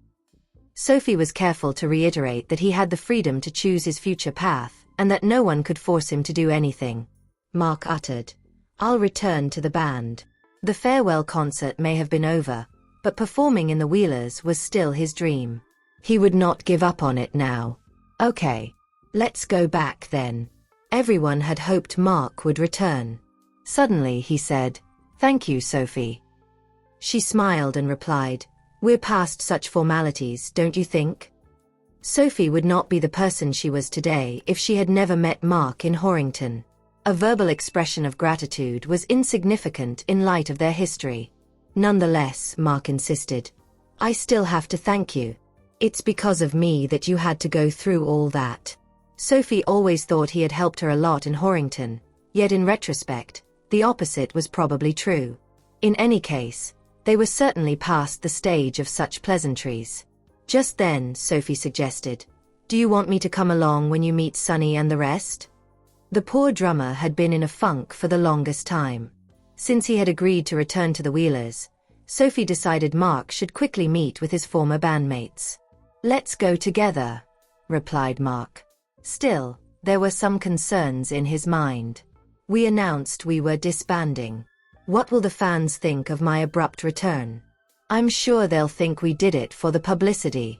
Sophie was careful to reiterate that he had the freedom to choose his future path, and that no one could force him to do anything. Mark uttered, I'll return to the band. The farewell concert may have been over, but performing in the Wheelers was still his dream. He would not give up on it now. Okay. Let's go back then. Everyone had hoped Mark would return. Suddenly he said, Thank you, Sophie. She smiled and replied, We're past such formalities, don't you think? Sophie would not be the person she was today if she had never met Mark in Horrington. A verbal expression of gratitude was insignificant in light of their history. Nonetheless, Mark insisted, I still have to thank you. It's because of me that you had to go through all that. Sophie always thought he had helped her a lot in Horrington, yet in retrospect, the opposite was probably true. In any case, they were certainly past the stage of such pleasantries. Just then, Sophie suggested, Do you want me to come along when you meet Sunny and the rest? The poor drummer had been in a funk for the longest time. Since he had agreed to return to the Wheelers, Sophie decided Mark should quickly meet with his former bandmates. Let's go together, replied Mark. Still, there were some concerns in his mind. We announced we were disbanding. What will the fans think of my abrupt return? I'm sure they'll think we did it for the publicity.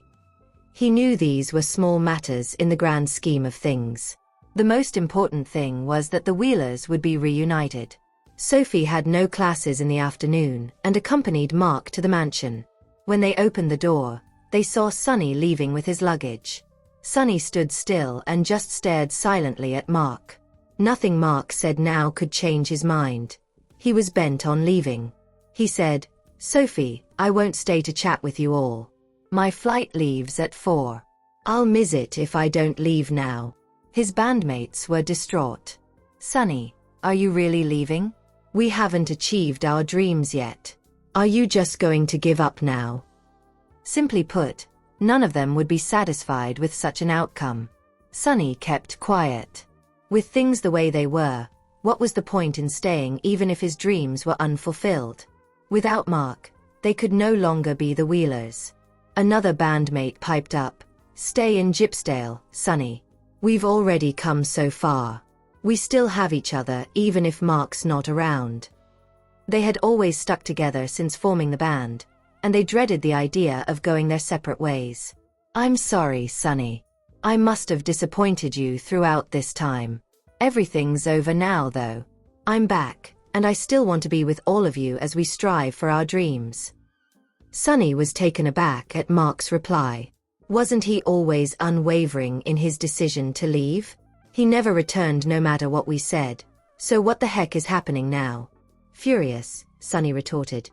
He knew these were small matters in the grand scheme of things. The most important thing was that the Wheelers would be reunited. Sophie had no classes in the afternoon and accompanied Mark to the mansion. When they opened the door, they saw Sunny leaving with his luggage. Sunny stood still and just stared silently at Mark. Nothing Mark said now could change his mind. He was bent on leaving. He said, Sophie, I won't stay to chat with you all. My flight leaves at 4. I'll miss it if I don't leave now. His bandmates were distraught. Sunny, are you really leaving? We haven't achieved our dreams yet. Are you just going to give up now? Simply put, none of them would be satisfied with such an outcome. Sunny kept quiet. With things the way they were, what was the point in staying even if his dreams were unfulfilled? Without Mark, they could no longer be the Wheelers. Another bandmate piped up, Stay in Gypsdale, Sunny. We've already come so far. We still have each other even if Mark's not around. They had always stuck together since forming the band, and they dreaded the idea of going their separate ways. I'm sorry, Sunny. I must have disappointed you throughout this time. Everything's over now, though. I'm back, and I still want to be with all of you as we strive for our dreams. Sunny was taken aback at Mark's reply. Wasn't he always unwavering in his decision to leave? He never returned no matter what we said. So what the heck is happening now? Furious, Sunny retorted.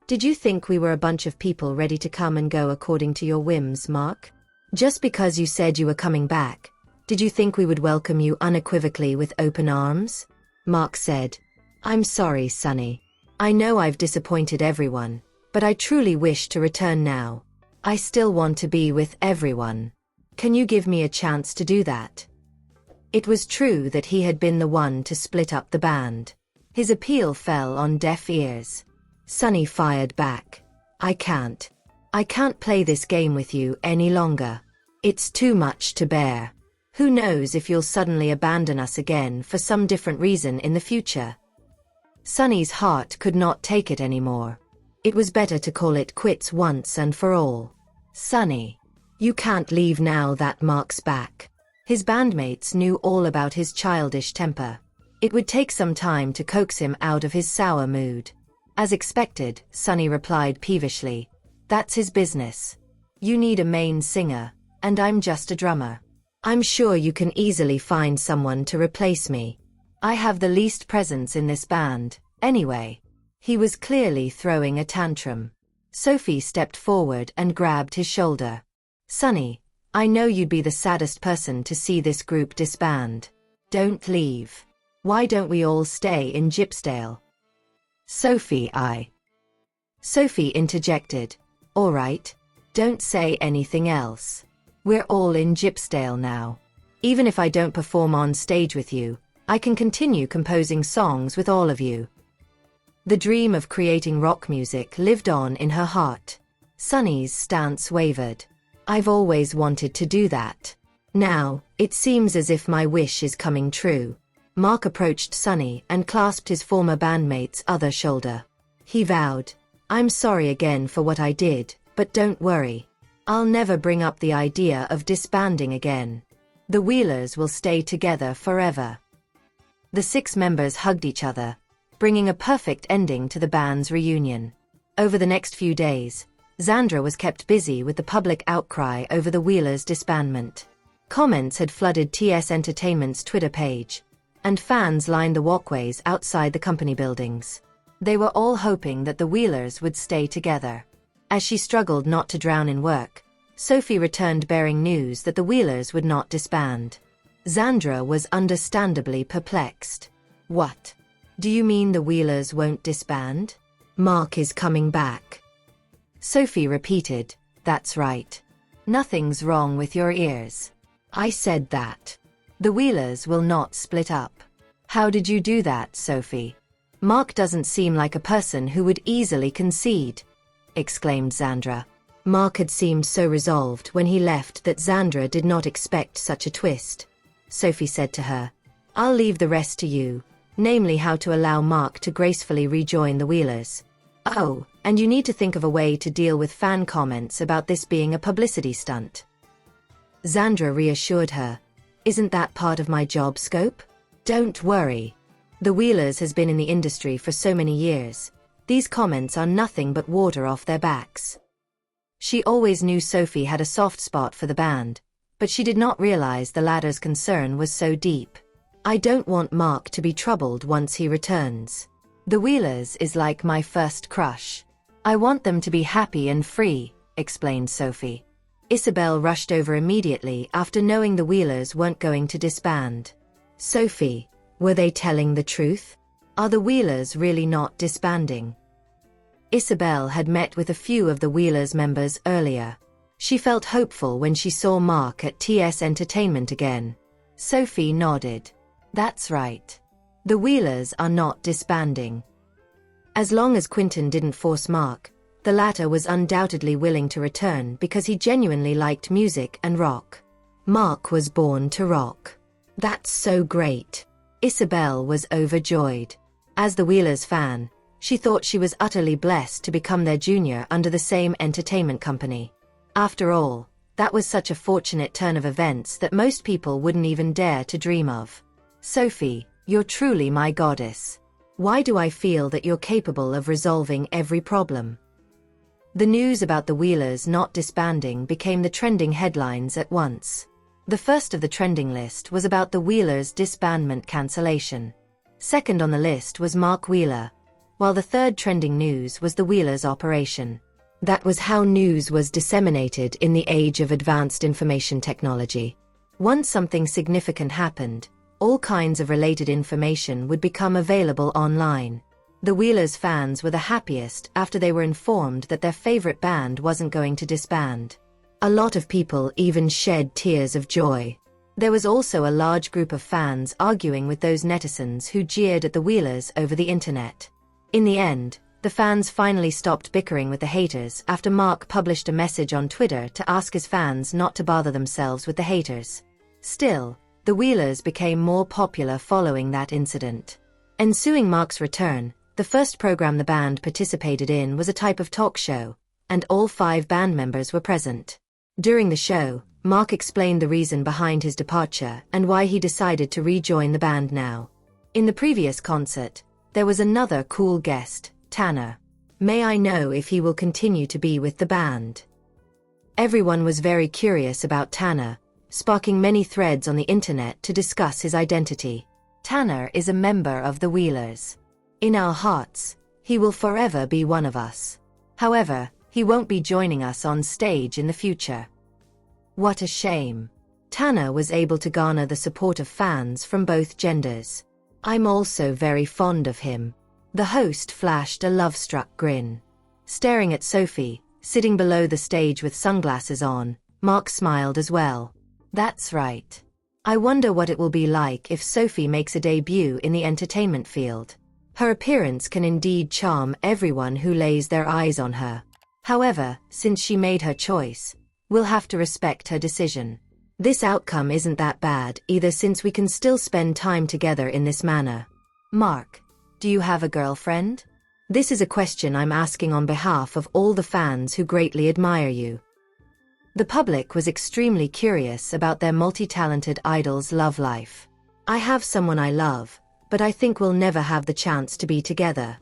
Did you think we were a bunch of people ready to come and go according to your whims, Mark? Just because you said you were coming back, did you think we would welcome you unequivocally with open arms? Mark said, I'm sorry, Sunny. I know I've disappointed everyone, but I truly wish to return now. I still want to be with everyone. Can you give me a chance to do that? It was true that he had been the one to split up the band. His appeal fell on deaf ears. Sunny fired back. I can't play this game with you any longer. It's too much to bear. Who knows if you'll suddenly abandon us again for some different reason in the future. Sunny's heart could not take it anymore. It was better to call it quits once and for all. Sunny, you can't leave now that Mark's back. His bandmates knew all about his childish temper. It would take some time to coax him out of his sour mood. As expected, Sunny replied peevishly, That's his business. You need a main singer, and I'm just a drummer. I'm sure you can easily find someone to replace me. I have the least presence in this band, anyway. He was clearly throwing a tantrum. Sophie stepped forward and grabbed his shoulder. Sonny, I know you'd be the saddest person to see this group disband. Don't leave. Why don't we all stay in Gypsdale? Sophie interjected. All right, don't say anything else. We're all in Gypsdale now. Even if I don't perform on stage with you, I can continue composing songs with all of you. The dream of creating rock music lived on in her heart. Sonny's stance wavered. I've always wanted to do that. Now, it seems as if my wish is coming true. Mark approached Sonny and clasped his former bandmate's other shoulder. He vowed, I'm sorry again for what I did, but don't worry. I'll never bring up the idea of disbanding again. The Wheelers will stay together forever. The 6 members hugged each other, bringing a perfect ending to the band's reunion. Over the next few days, Xandra was kept busy with the public outcry over the Wheelers' disbandment. Comments had flooded TS Entertainment's Twitter page, and fans lined the walkways outside the company buildings. They were all hoping that the Wheelers would stay together. As she struggled not to drown in work, Sophie returned bearing news that the Wheelers would not disband. Xandra was understandably perplexed. What? Do you mean the Wheelers won't disband? Mark is coming back. Sophie repeated, That's right. Nothing's wrong with your ears. I said that. The Wheelers will not split up. How did you do that, Sophie? Mark doesn't seem like a person who would easily concede, exclaimed Xandra. Mark had seemed so resolved when he left that Xandra did not expect such a twist. Sophie said to her, I'll leave the rest to you, namely how to allow Mark to gracefully rejoin the Wheelers. Oh, and you need to think of a way to deal with fan comments about this being a publicity stunt. Xandra reassured her, Isn't that part of my job scope? Don't worry. The Wheelers has been in the industry for so many years. These comments are nothing but water off their backs. She always knew Sophie had a soft spot for the band, but she did not realize the latter's concern was so deep. I don't want Mark to be troubled once he returns. The Wheelers is like my first crush. I want them to be happy and free, explained Sophie. Isabel rushed over immediately after knowing the Wheelers weren't going to disband. Sophie, were they telling the truth? Are the Wheelers really not disbanding? Isabel had met with a few of the Wheelers members earlier. She felt hopeful when she saw Mark at TS Entertainment again. Sophie nodded. That's right. The Wheelers are not disbanding. As long as Quinton didn't force Mark, the latter was undoubtedly willing to return because he genuinely liked music and rock. Mark was born to rock. That's so great. Isabel was overjoyed. As the Wheelers fan, she thought she was utterly blessed to become their junior under the same entertainment company. After all, that was such a fortunate turn of events that most people wouldn't even dare to dream of. Sophie, you're truly my goddess. Why do I feel that you're capable of resolving every problem? The news about the Wheelers not disbanding became the trending headlines at once. The first of the trending list was about the Wheelers' disbandment cancellation. Second on the list was Mark Wheeler, while the third trending news was the Wheelers' operation. That was how news was disseminated in the age of advanced information technology. Once something significant happened, all kinds of related information would become available online. The Wheelers fans were the happiest after they were informed that their favorite band wasn't going to disband. A lot of people even shed tears of joy. There was also a large group of fans arguing with those netizens who jeered at the Wheelers over the internet. In the end, the fans finally stopped bickering with the haters after Mark published a message on Twitter to ask his fans not to bother themselves with the haters. Still, the Wheelers became more popular following that incident. Ensuing Mark's return, the first program the band participated in was a type of talk show, and all 5 band members were present. During the show, Mark explained the reason behind his departure and why he decided to rejoin the band now. In the previous concert, there was another cool guest, Tanner. May I know if he will continue to be with the band? Everyone was very curious about Tanner, sparking many threads on the internet to discuss his identity. Tanner is a member of the Wheelers. In our hearts, he will forever be one of us. However, He won't be joining us on stage in the future. What a shame. Tanner was able to garner the support of fans from both genders. I'm also very fond of him. The host flashed a love-struck grin. Staring at Sophie, sitting below the stage with sunglasses on, Mark smiled as well. That's right. I wonder what it will be like if Sophie makes a debut in the entertainment field. Her appearance can indeed charm everyone who lays their eyes on her. However, since she made her choice, we'll have to respect her decision. This outcome isn't that bad either, since we can still spend time together in this manner. Mark, do you have a girlfriend? This is a question I'm asking on behalf of all the fans who greatly admire you. The public was extremely curious about their multi-talented idol's love life. I have someone I love, but I think we'll never have the chance to be together.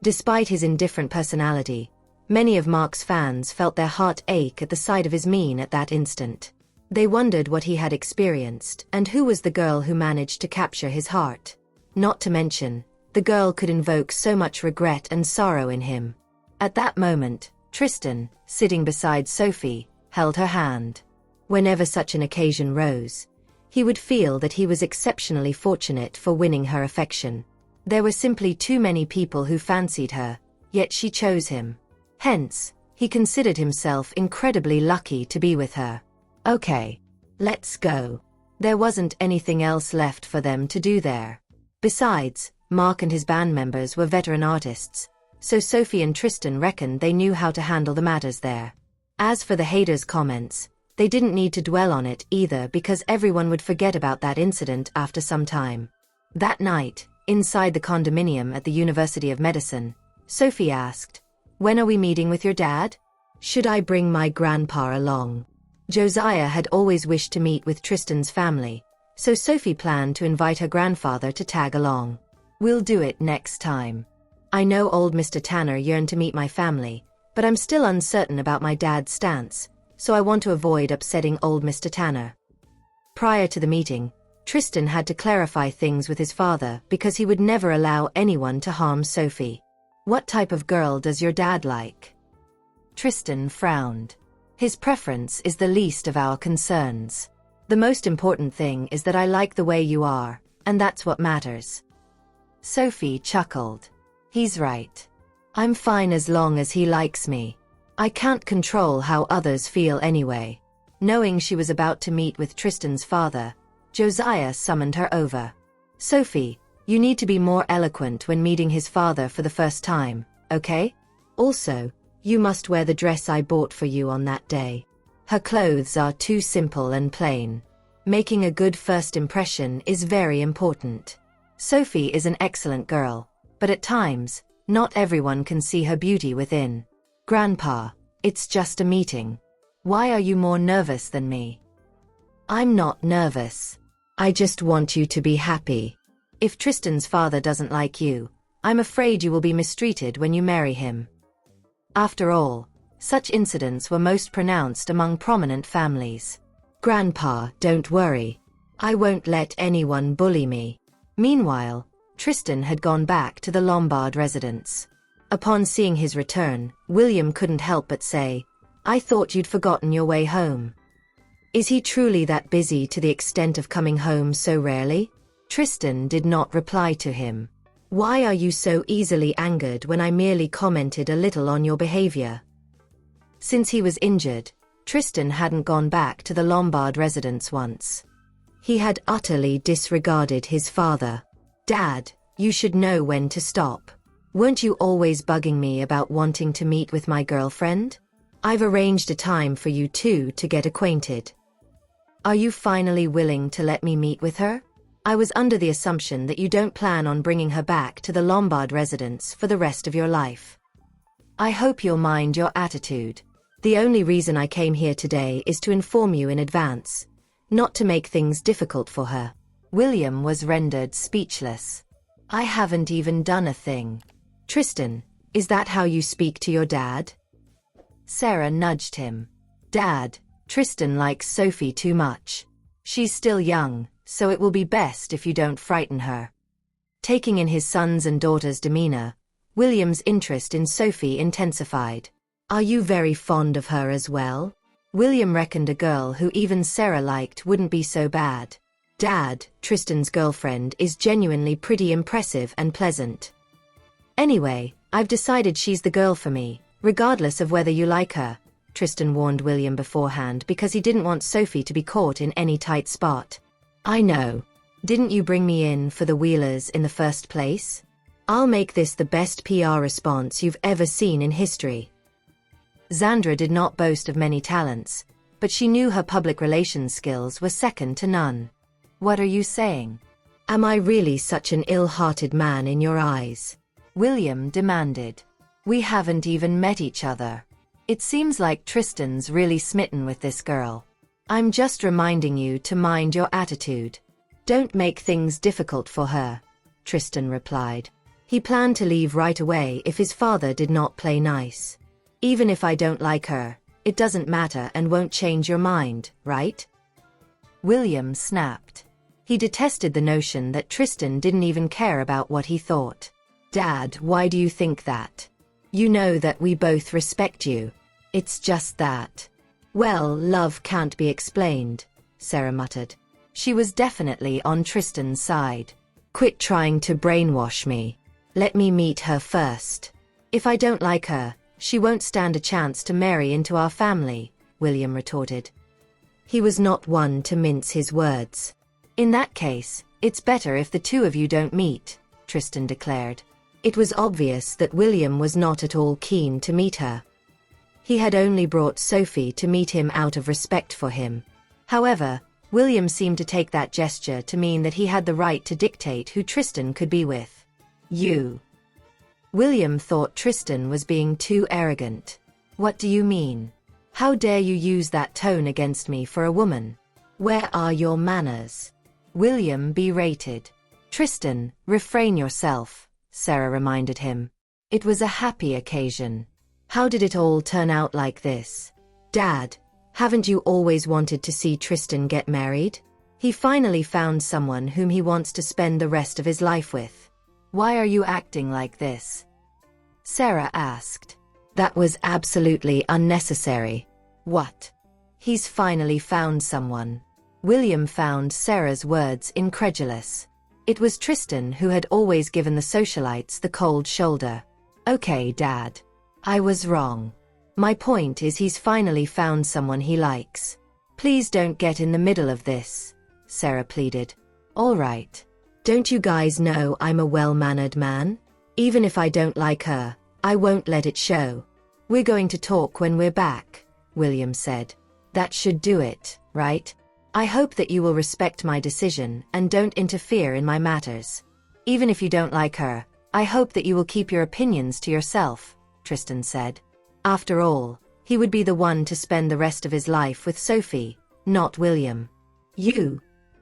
Despite his indifferent personality, many of Mark's fans felt their heart ache at the sight of his mien at that instant. They wondered what he had experienced and who was the girl who managed to capture his heart. Not to mention, the girl could invoke so much regret and sorrow in him. At that moment, Tristan, sitting beside Sophie, held her hand. Whenever such an occasion rose, he would feel that he was exceptionally fortunate for winning her affection. There were simply too many people who fancied her, yet she chose him. Hence, he considered himself incredibly lucky to be with her. Okay. Let's go. There wasn't anything else left for them to do there. Besides, Mark and his band members were veteran artists, so Sophie and Tristan reckoned they knew how to handle the matters there. As for the haters' comments, they didn't need to dwell on it either, because everyone would forget about that incident after some time. That night, inside the condominium at the University of Medicine, Sophie asked, "When are we meeting with your dad? Should I bring my grandpa along?" Josiah had always wished to meet with Tristan's family, so Sophie planned to invite her grandfather to tag along. "We'll do it next time. I know old Mr. Tanner yearned to meet my family, but I'm still uncertain about my dad's stance, so I want to avoid upsetting old Mr. Tanner." Prior to the meeting, Tristan had to clarify things with his father because he would never allow anyone to harm Sophie. "What type of girl does your dad like?" Tristan frowned. "His preference is the least of our concerns. The most important thing is that I like the way you are, and that's what matters." Sophie chuckled. "He's right. I'm fine as long as he likes me. I can't control how others feel anyway." Knowing she was about to meet with Tristan's father, Josiah summoned her over. "Sophie, you need to be more eloquent when meeting his father for the first time, okay? Also, you must wear the dress I bought for you on that day. Her clothes are too simple and plain. Making a good first impression is very important. Sophie is an excellent girl, but at times, not everyone can see her beauty within. Grandpa, it's just a meeting. Why are you more nervous than me?" "I'm not nervous. I just want you to be happy. If Tristan's father doesn't like you, I'm afraid you will be mistreated when you marry him." After all, such incidents were most pronounced among prominent families. "Grandpa, don't worry. I won't let anyone bully me." Meanwhile, Tristan had gone back to the Lombard residence. Upon seeing his return, William couldn't help but say, "I thought you'd forgotten your way home." Is he truly that busy to the extent of coming home so rarely? Tristan did not reply to him. "Why are you so easily angered when I merely commented a little on your behavior?" Since he was injured, Tristan hadn't gone back to the Lombard residence once. He had utterly disregarded his father. "Dad, you should know when to stop. Weren't you always bugging me about wanting to meet with my girlfriend? I've arranged a time for you two to get acquainted. Are you finally willing to let me meet with her? I was under the assumption that you don't plan on bringing her back to the Lombard residence for the rest of your life. I hope you'll mind your attitude. The only reason I came here today is to inform you in advance, not to make things difficult for her." William was rendered speechless. "I haven't even done a thing." "Tristan, is that how you speak to your dad?" Sarah nudged him. "Dad, Tristan likes Sophie too much. She's still young, so it will be best if you don't frighten her." Taking in his son's and daughter's demeanor, William's interest in Sophie intensified. Are you very fond of her as well? William reckoned a girl who even Sarah liked wouldn't be so bad. Dad, Tristan's girlfriend is genuinely pretty impressive and pleasant. Anyway, I've decided she's the girl for me, regardless of whether you like her, Tristan warned William beforehand because he didn't want Sophie to be caught in any tight spot. I know. Didn't you bring me in for the Wheelers in the first place? I'll make this the best PR response you've ever seen in history. Xandra did not boast of many talents, but she knew her public relations skills were second to none. What are you saying? Am I really such an ill-hearted man in your eyes? William demanded. We haven't even met each other. It seems like Tristan's really smitten with this girl. I'm just reminding you to mind your attitude. Don't make things difficult for her, Tristan replied. He planned to leave right away if his father did not play nice. Even if I don't like her, it doesn't matter and won't change your mind, right? William snapped. He detested the notion that Tristan didn't even care about what he thought. Dad, why do you think that? You know that we both respect you. It's just that. Well, love can't be explained, Sarah muttered. She was definitely on Tristan's side. Quit trying to brainwash me. Let me meet her first. If I don't like her, she won't stand a chance to marry into our family, William retorted. He was not one to mince his words. In that case, it's better if the two of you don't meet, Tristan declared. It was obvious that William was not at all keen to meet her. He had only brought Sophie to meet him out of respect for him. However, William seemed to take that gesture to mean that he had the right to dictate who Tristan could be with. You. William thought Tristan was being too arrogant. What do you mean? How dare you use that tone against me for a woman? Where are your manners? William berated. Tristan, refrain yourself, Sarah reminded him. It was a happy occasion. How did it all turn out like this? Dad, haven't you always wanted to see Tristan get married? He finally found someone whom he wants to spend the rest of his life with. Why are you acting like this? Sarah asked. That was absolutely unnecessary. What? He's finally found someone. William found Sarah's words incredulous. It was Tristan who had always given the socialites the cold shoulder. Okay, Dad. I was wrong. My point is he's finally found someone he likes. Please don't get in the middle of this, Sarah pleaded. All right. Don't you guys know I'm a well-mannered man? Even if I don't like her, I won't let it show. We're going to talk when we're back, William said. That should do it, right? I hope that you will respect my decision and don't interfere in my matters. Even if you don't like her, I hope that you will keep your opinions to yourself, Tristan said. After all, he would be the one to spend the rest of his life with Sophie, not William. You?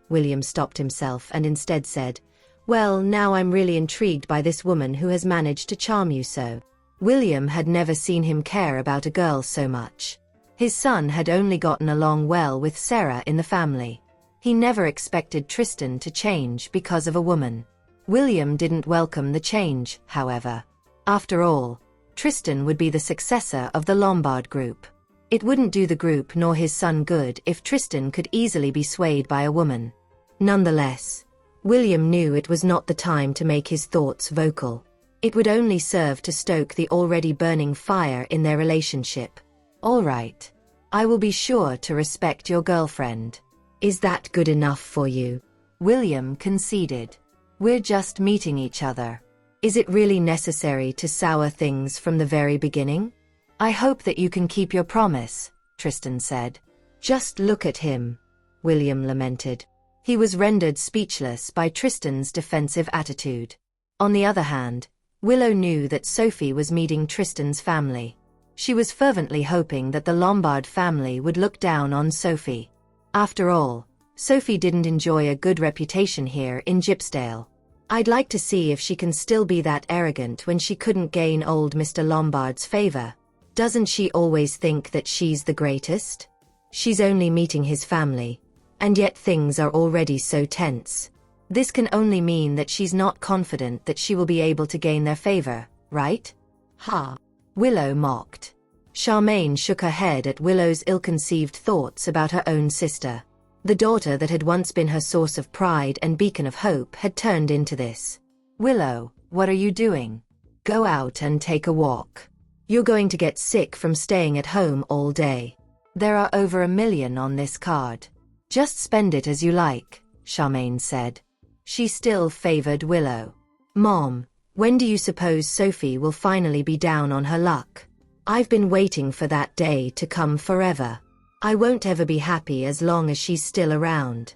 William stopped himself and instead said, Well, now I'm really intrigued by this woman who has managed to charm you so. William had never seen him care about a girl so much. His son had only gotten along well with Sarah in the family. He never expected Tristan to change because of a woman. William didn't welcome the change, however. After all, Tristan would be the successor of the Lombard group. It wouldn't do the group nor his son good if Tristan could easily be swayed by a woman. Nonetheless, William knew it was not the time to make his thoughts vocal. It would only serve to stoke the already burning fire in their relationship. All right. I will be sure to respect your girlfriend. Is that good enough for you? William conceded. We're just meeting each other. Is it really necessary to sour things from the very beginning? I hope that you can keep your promise, Tristan said. Just look at him, William lamented. He was rendered speechless by Tristan's defensive attitude. On the other hand, Willow knew that Sophie was meeting Tristan's family. She was fervently hoping that the Lombard family would look down on Sophie. After all, Sophie didn't enjoy a good reputation here in Gypsdale. I'd like to see if she can still be that arrogant when she couldn't gain old Mr. Lombard's favor. Doesn't she always think that she's the greatest? She's only meeting his family, and yet things are already so tense. This can only mean that she's not confident that she will be able to gain their favor, right? Ha! Willow mocked. Charmaine shook her head at Willow's ill-conceived thoughts about her own sister. The daughter that had once been her source of pride and beacon of hope had turned into this. Willow, what are you doing? Go out and take a walk. You're going to get sick from staying at home all day. There are over 1 million on this card. Just spend it as you like, Charmaine said. She still favored Willow. Mom, when do you suppose Sophie will finally be down on her luck? I've been waiting for that day to come forever. I won't ever be happy as long as she's still around.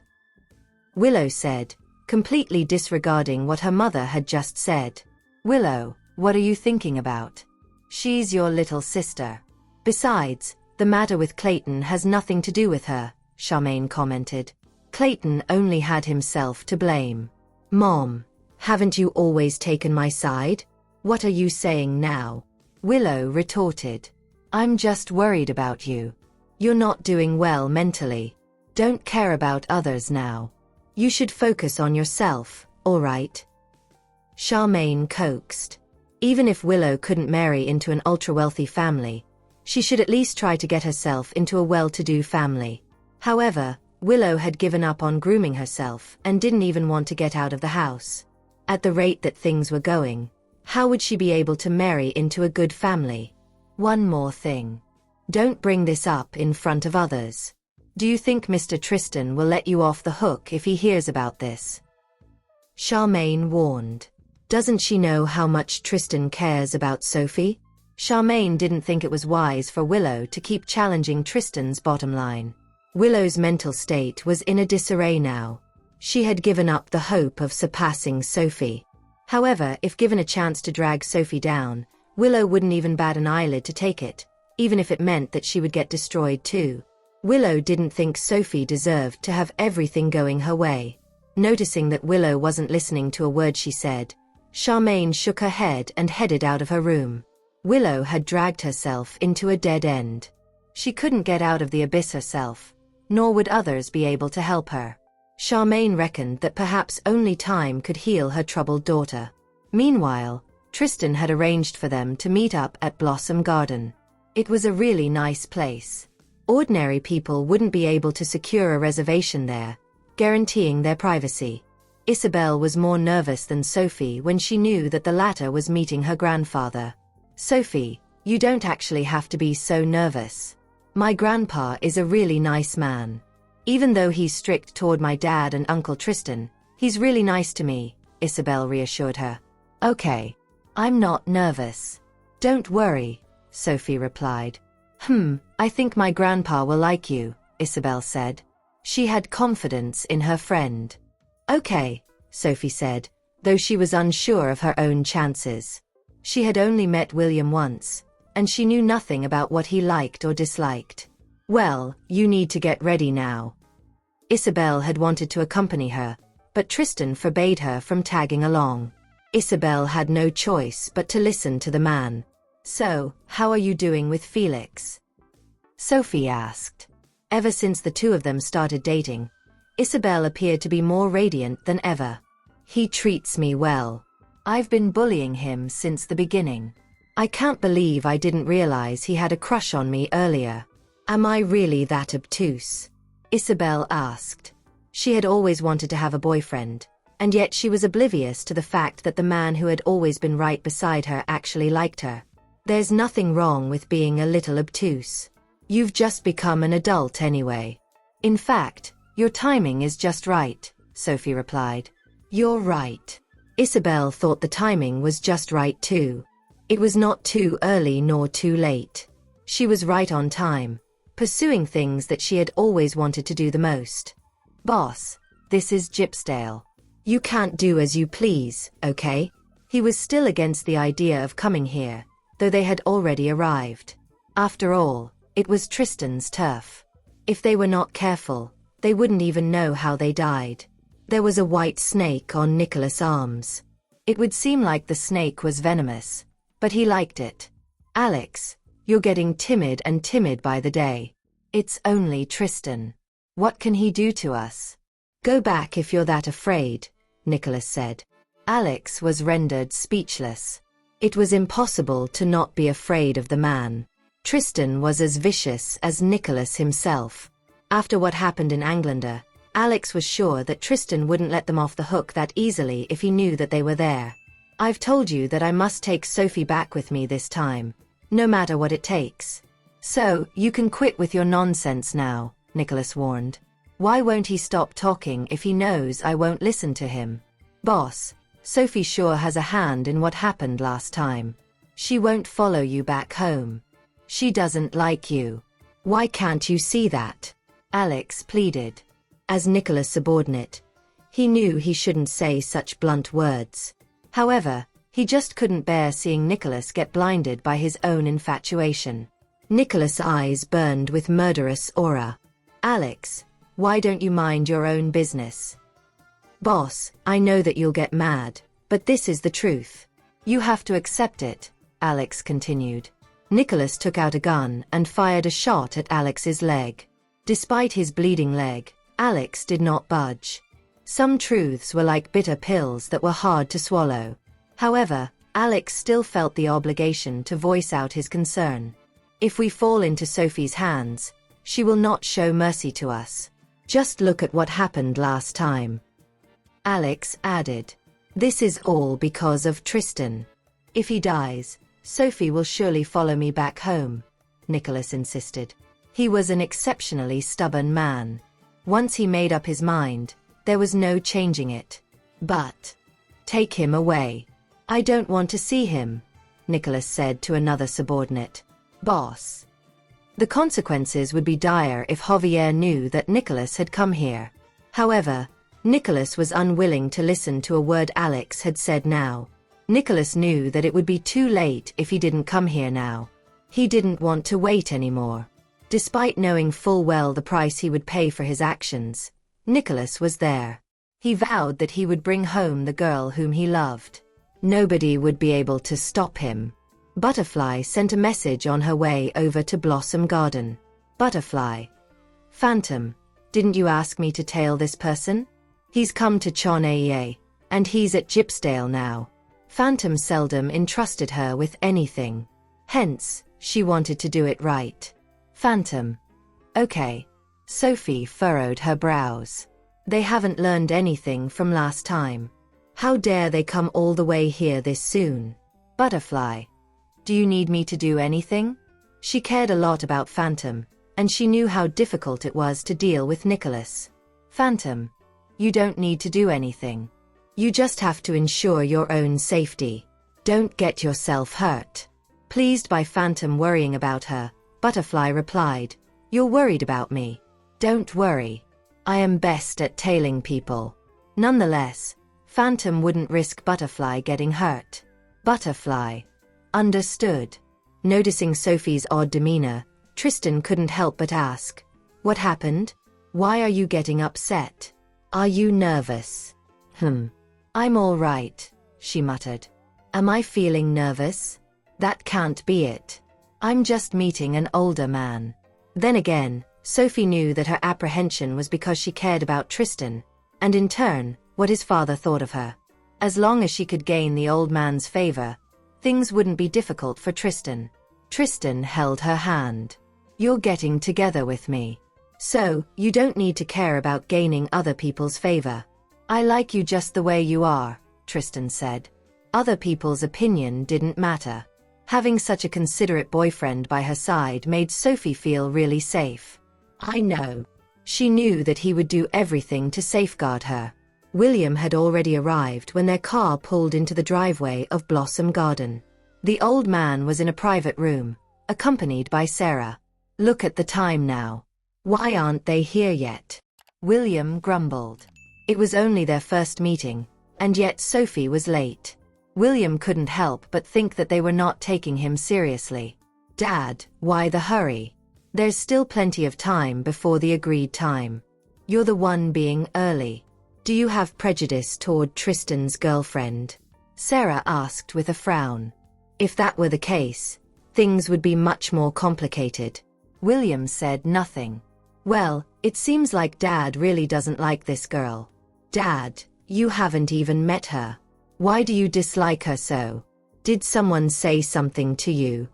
Willow said, completely disregarding what her mother had just said. Willow, what are you thinking about? She's your little sister. Besides, the matter with Clayton has nothing to do with her, Charmaine commented. Clayton only had himself to blame. Mom, haven't you always taken my side? What are you saying now? Willow retorted. I'm just worried about you. You're not doing well mentally. Don't care about others now. You should focus on yourself, all right? Charmaine coaxed. Even if Willow couldn't marry into an ultra-wealthy family, she should at least try to get herself into a well-to-do family. However, Willow had given up on grooming herself and didn't even want to get out of the house. At the rate that things were going, how would she be able to marry into a good family? One more thing. Don't bring this up in front of others. Do you think Mr. Tristan will let you off the hook if he hears about this? Charmaine warned. Doesn't she know how much Tristan cares about Sophie? Charmaine didn't think it was wise for Willow to keep challenging Tristan's bottom line. Willow's mental state was in a disarray now. She had given up the hope of surpassing Sophie. However, if given a chance to drag Sophie down, Willow wouldn't even bat an eyelid to take it, even if it meant that she would get destroyed too. Willow didn't think Sophie deserved to have everything going her way. Noticing that Willow wasn't listening to a word she said, Charmaine shook her head and headed out of her room. Willow had dragged herself into a dead end. She couldn't get out of the abyss herself, nor would others be able to help her. Charmaine reckoned that perhaps only time could heal her troubled daughter. Meanwhile, Tristan had arranged for them to meet up at Blossom Garden. It was a really nice place. Ordinary people wouldn't be able to secure a reservation there, guaranteeing their privacy. Isabel was more nervous than Sophie when she knew that the latter was meeting her grandfather. Sophie, you don't actually have to be so nervous. My grandpa is a really nice man. Even though he's strict toward my dad and Uncle Tristan, he's really nice to me, Isabel reassured her. Okay. I'm not nervous. Don't worry, Sophie replied. I think my grandpa will like you, Isabel said. She had confidence in her friend. Okay, Sophie said, though she was unsure of her own chances. She had only met William once, and she knew nothing about what he liked or disliked. Well, you need to get ready now. Isabel had wanted to accompany her, but Tristan forbade her from tagging along. Isabel had no choice but to listen to the man. So, how are you doing with Felix? Sophie asked. Ever since the two of them started dating, Isabel appeared to be more radiant than ever. He treats me well. I've been bullying him since the beginning. I can't believe I didn't realize he had a crush on me earlier. Am I really that obtuse? Isabel asked. She had always wanted to have a boyfriend, and yet she was oblivious to the fact that the man who had always been right beside her actually liked her. There's nothing wrong with being a little obtuse. You've just become an adult anyway. In fact, your timing is just right, Sophie replied. You're right. Isabel thought the timing was just right too. It was not too early nor too late. She was right on time, pursuing things that she had always wanted to do the most. Boss, this is Gypsdale. You can't do as you please, okay? He was still against the idea of coming here, though they had already arrived. After all, it was Tristan's turf. If they were not careful, they wouldn't even know how they died. There was a white snake on Nicholas' arms. It would seem like the snake was venomous, but he liked it. Alex, you're getting timid and timid by the day. It's only Tristan. What can he do to us? Go back if you're that afraid, Nicholas said. Alex was rendered speechless. It was impossible to not be afraid of the man. Tristan was as vicious as Nicholas himself. After what happened in Anglander, Alex was sure that Tristan wouldn't let them off the hook that easily if he knew that they were there. I've told you that I must take Sophie back with me this time, no matter what it takes. So, you can quit with your nonsense now, Nicholas warned. Why won't he stop talking if he knows I won't listen to him? Boss, Sophie sure has a hand in what happened last time. She won't follow you back home. She doesn't like you. Why can't you see that? Alex pleaded. As Nicholas' subordinate, he knew he shouldn't say such blunt words. However, he just couldn't bear seeing Nicholas get blinded by his own infatuation. Nicholas' eyes burned with murderous aura. Alex, why don't you mind your own business? Boss, I know that you'll get mad, but this is the truth. You have to accept it, Alex continued. Nicholas took out a gun and fired a shot at Alex's leg. Despite his bleeding leg, Alex did not budge. Some truths were like bitter pills that were hard to swallow. However, Alex still felt the obligation to voice out his concern. If we fall into Sophie's hands, she will not show mercy to us. Just look at what happened last time. Alex added. This is all because of Tristan. If he dies, Sophie will surely follow me back home, Nicholas insisted. He was an exceptionally stubborn man. Once he made up his mind, there was no changing it. But take him away. I don't want to see him, Nicholas said to another subordinate. Boss. The consequences would be dire if Javier knew that Nicholas had come here. However, Nicholas was unwilling to listen to a word Alex had said now. Nicholas knew that it would be too late if he didn't come here now. He didn't want to wait anymore. Despite knowing full well the price he would pay for his actions, Nicholas was there. He vowed that he would bring home the girl whom he loved. Nobody would be able to stop him. Butterfly sent a message on her way over to Blossom Garden. Butterfly. Phantom, didn't you ask me to tail this person? He's come to Chonaiye, and he's at Gypsdale now. Phantom seldom entrusted her with anything. Hence, she wanted to do it right. Phantom. Okay. Sophie furrowed her brows. They haven't learned anything from last time. How dare they come all the way here this soon? Butterfly. Do you need me to do anything? She cared a lot about Phantom, and she knew how difficult it was to deal with Nicholas. Phantom. You don't need to do anything. You just have to ensure your own safety. Don't get yourself hurt. Pleased by Phantom worrying about her, Butterfly replied, You're worried about me. Don't worry. I am best at tailing people. Nonetheless, Phantom wouldn't risk Butterfly getting hurt. Butterfly. Understood. Noticing Sophie's odd demeanor, Tristan couldn't help but ask, What happened? Why are you getting upset? Are you nervous? I'm all right, she muttered. Am I feeling nervous? That can't be it. I'm just meeting an older man. Then again, Sophie knew that her apprehension was because she cared about Tristan, and in turn, what his father thought of her. As long as she could gain the old man's favor, things wouldn't be difficult for Tristan. Tristan held her hand. You're getting together with me. So, you don't need to care about gaining other people's favor. I like you just the way you are, Tristan said. Other people's opinion didn't matter. Having such a considerate boyfriend by her side made Sophie feel really safe. I know. She knew that he would do everything to safeguard her. William had already arrived when their car pulled into the driveway of Blossom Garden. The old man was in a private room, accompanied by Sarah. Look at the time now. Why aren't they here yet? William grumbled. It was only their first meeting, and yet Sophie was late. William couldn't help but think that they were not taking him seriously. Dad, why the hurry? There's still plenty of time before the agreed time. You're the one being early. Do you have prejudice toward Tristan's girlfriend? Sarah asked with a frown. If that were the case, things would be much more complicated. William said nothing. Well, it seems like Dad really doesn't like this girl. Dad, you haven't even met her. Why do you dislike her so? Did someone say something to you?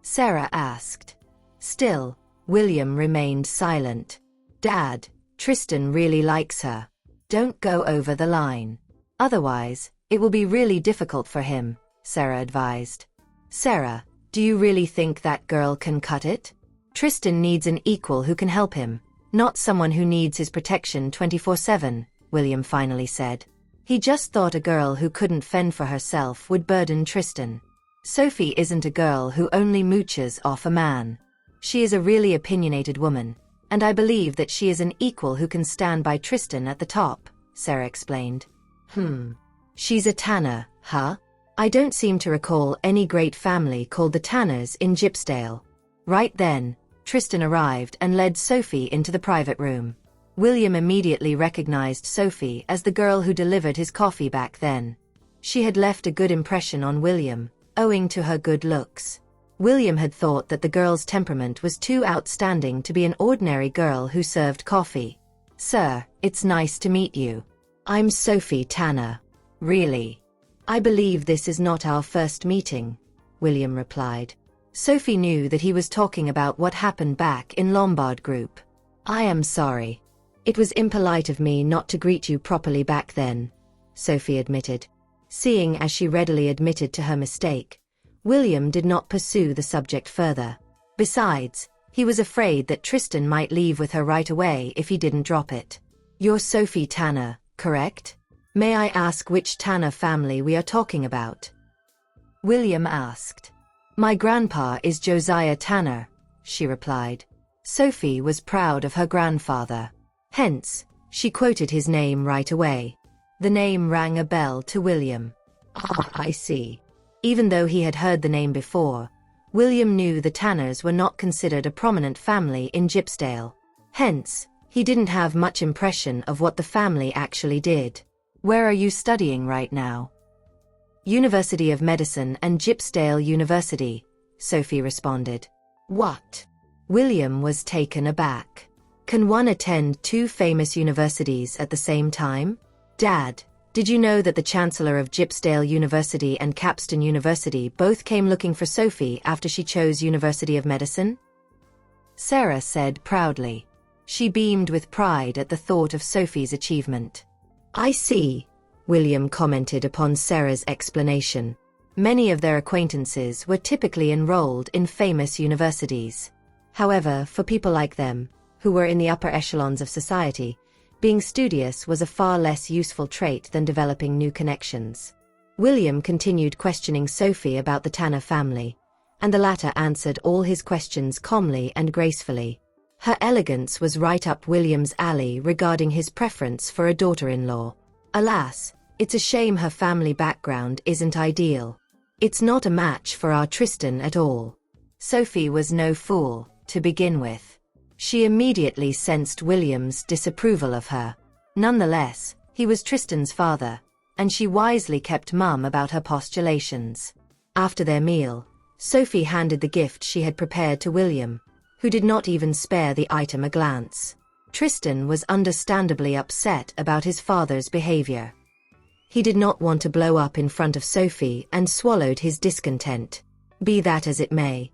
Sarah asked. Still, William remained silent. Dad, Tristan really likes her. Don't go over the line. Otherwise, it will be really difficult for him, Sarah advised. Sarah, do you really think that girl can cut it? Tristan needs an equal who can help him, not someone who needs his protection 24/7, William finally said. He just thought a girl who couldn't fend for herself would burden Tristan. Sophie isn't a girl who only mooches off a man. She is a really opinionated woman, and I believe that she is an equal who can stand by Tristan at the top, Sarah explained. She's a Tanner, huh? I don't seem to recall any great family called the Tanners in Gypsdale. Right then, Tristan arrived and led Sophie into the private room. William immediately recognized Sophie as the girl who delivered his coffee back then. She had left a good impression on William, owing to her good looks. William had thought that the girl's temperament was too outstanding to be an ordinary girl who served coffee. Sir, it's nice to meet you. I'm Sophie Tanner. Really? I believe this is not our first meeting, William replied. Sophie knew that he was talking about what happened back in Lombard Group. I am sorry. It was impolite of me not to greet you properly back then, Sophie admitted. Seeing as she readily admitted to her mistake, William did not pursue the subject further. Besides, he was afraid that Tristan might leave with her right away if he didn't drop it. You're Sophie Tanner, correct? May I ask which Tanner family we are talking about? William asked. My grandpa is Josiah Tanner, she replied. Sophie was proud of her grandfather. Hence, she quoted his name right away. The name rang a bell to William. Ah, I see. Even though he had heard the name before, William knew the Tanners were not considered a prominent family in Gypsdale. Hence, he didn't have much impression of what the family actually did. Where are you studying right now? University of Medicine and Gypsdale University, Sophie responded. What? William was taken aback. Can one attend two famous universities at the same time? Dad, did you know that the Chancellor of Gypsdale University and Capstan University both came looking for Sophie after she chose University of Medicine? Sarah said proudly. She beamed with pride at the thought of Sophie's achievement. I see, William commented upon Sarah's explanation. Many of their acquaintances were typically enrolled in famous universities. However, for people like them, who were in the upper echelons of society, being studious was a far less useful trait than developing new connections. William continued questioning Sophie about the Tanner family, and the latter answered all his questions calmly and gracefully. Her elegance was right up William's alley regarding his preference for a daughter-in-law. Alas, it's a shame her family background isn't ideal. It's not a match for our Tristan at all. Sophie was no fool, to begin with. She immediately sensed William's disapproval of her. Nonetheless, he was Tristan's father, and she wisely kept mum about her postulations. After their meal, Sophie handed the gift she had prepared to William, who did not even spare the item a glance. Tristan was understandably upset about his father's behavior. He did not want to blow up in front of Sophie and swallowed his discontent. Be that as it may,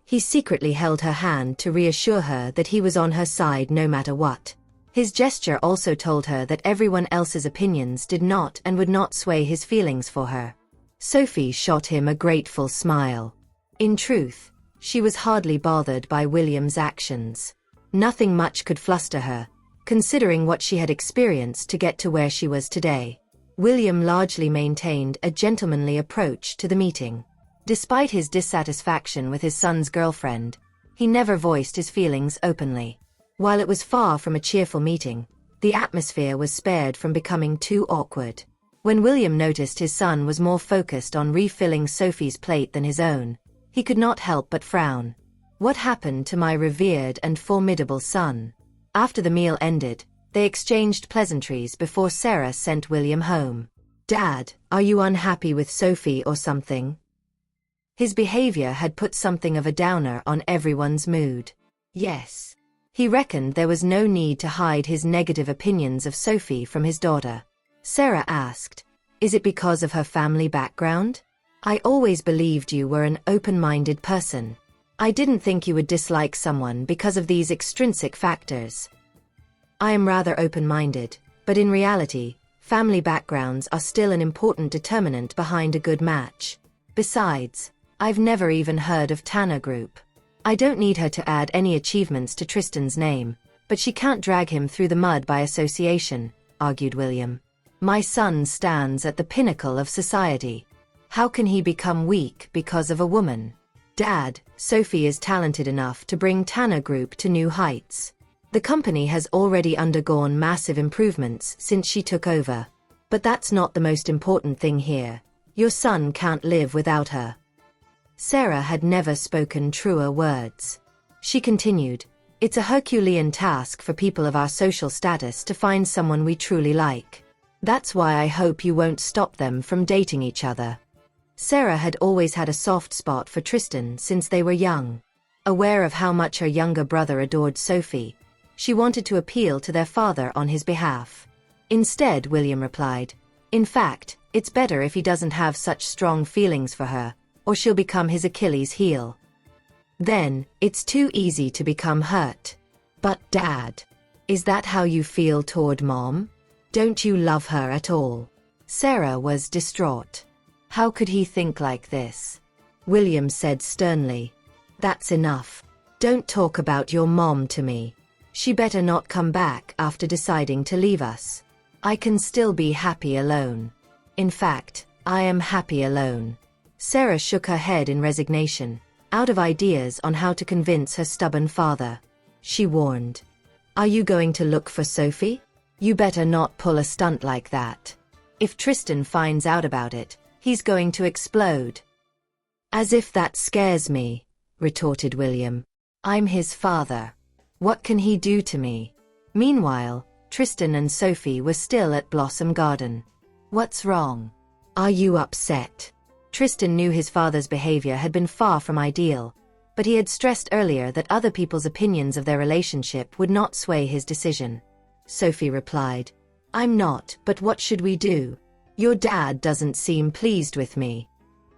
he secretly held her hand to reassure her that he was on her side no matter what. His gesture also told her that everyone else's opinions did not and would not sway his feelings for her. Sophie shot him a grateful smile. In truth, she was hardly bothered by William's actions. Nothing much could fluster her, considering what she had experienced to get to where she was today. William largely maintained a gentlemanly approach to the meeting. Despite his dissatisfaction with his son's girlfriend, he never voiced his feelings openly. While it was far from a cheerful meeting, the atmosphere was spared from becoming too awkward. When William noticed his son was more focused on refilling Sophie's plate than his own, he could not help but frown. What happened to my revered and formidable son? After the meal ended, they exchanged pleasantries before Sarah sent William home. Dad, are you unhappy with Sophie or something? His behavior had put something of a downer on everyone's mood. Yes. He reckoned there was no need to hide his negative opinions of Sophie from his daughter. Sarah asked, is it because of her family background? I always believed you were an open-minded person. I didn't think you would dislike someone because of these extrinsic factors. I am rather open-minded, but in reality, family backgrounds are still an important determinant behind a good match. Besides, I've never even heard of Tanner Group. I don't need her to add any achievements to Tristan's name, but she can't drag him through the mud by association, argued William. My son stands at the pinnacle of society. How can he become weak because of a woman? Dad, Sophie is talented enough to bring Tanner Group to new heights. The company has already undergone massive improvements since she took over. But that's not the most important thing here. Your son can't live without her. Sarah had never spoken truer words. She continued, it's a Herculean task for people of our social status to find someone we truly like. That's why I hope you won't stop them from dating each other. Sarah had always had a soft spot for Tristan since they were young. Aware of how much her younger brother adored Sophie, she wanted to appeal to their father on his behalf. Instead, William replied, in fact, it's better if he doesn't have such strong feelings for her, or she'll become his Achilles heel. Then, it's too easy to become hurt. But Dad, is that how you feel toward Mom? Don't you love her at all? Sarah was distraught. How could he think like this? William said sternly, that's enough. Don't talk about your mom to me. She better not come back after deciding to leave us. I can still be happy alone. In fact, I am happy alone. Sarah shook her head in resignation, out of ideas on how to convince her stubborn father. She warned, are you going to look for Sophie? You better not pull a stunt like that. If Tristan finds out about it, he's going to explode. As if that scares me, retorted William. I'm his father. What can he do to me? Meanwhile, Tristan and Sophie were still at Blossom Garden. What's wrong? Are you upset? Tristan knew his father's behavior had been far from ideal, but he had stressed earlier that other people's opinions of their relationship would not sway his decision. Sophie replied, I'm not, but what should we do? Your dad doesn't seem pleased with me.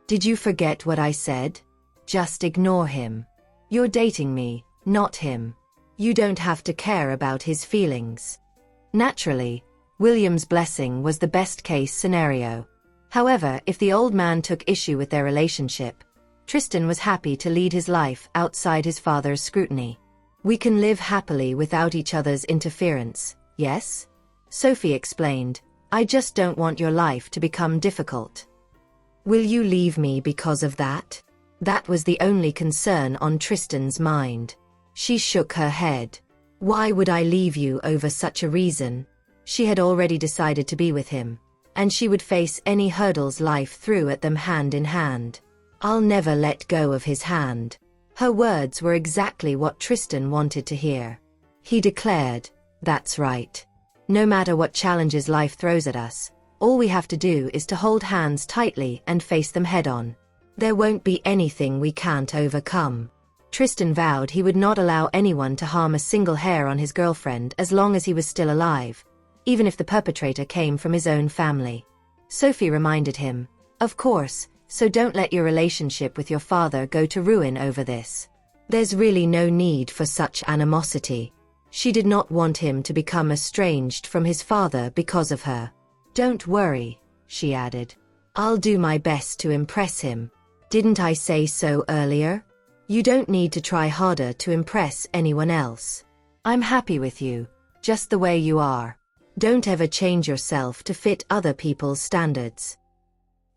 Did you forget what I said? Just ignore him. You're dating me, not him. You don't have to care about his feelings. Naturally, William's blessing was the best-case scenario. However, if the old man took issue with their relationship, Tristan was happy to lead his life outside his father's scrutiny. We can live happily without each other's interference, yes? Sophie explained, I just don't want your life to become difficult. Will you leave me because of that? That was the only concern on Tristan's mind. She shook her head. Why would I leave you over such a reason? She had already decided to be with him, and she would face any hurdles life threw at them hand in hand. I'll never let go of his hand. Her words were exactly what Tristan wanted to hear. He declared, that's right. No matter what challenges life throws at us, all we have to do is to hold hands tightly and face them head-on. There won't be anything we can't overcome. Tristan vowed he would not allow anyone to harm a single hair on his girlfriend as long as he was still alive, even if the perpetrator came from his own family. Sophie reminded him, of course, so don't let your relationship with your father go to ruin over this. There's really no need for such animosity. She did not want him to become estranged from his father because of her. Don't worry, she added. I'll do my best to impress him. Didn't I say so earlier? You don't need to try harder to impress anyone else. I'm happy with you, just the way you are. Don't ever change yourself to fit other people's standards.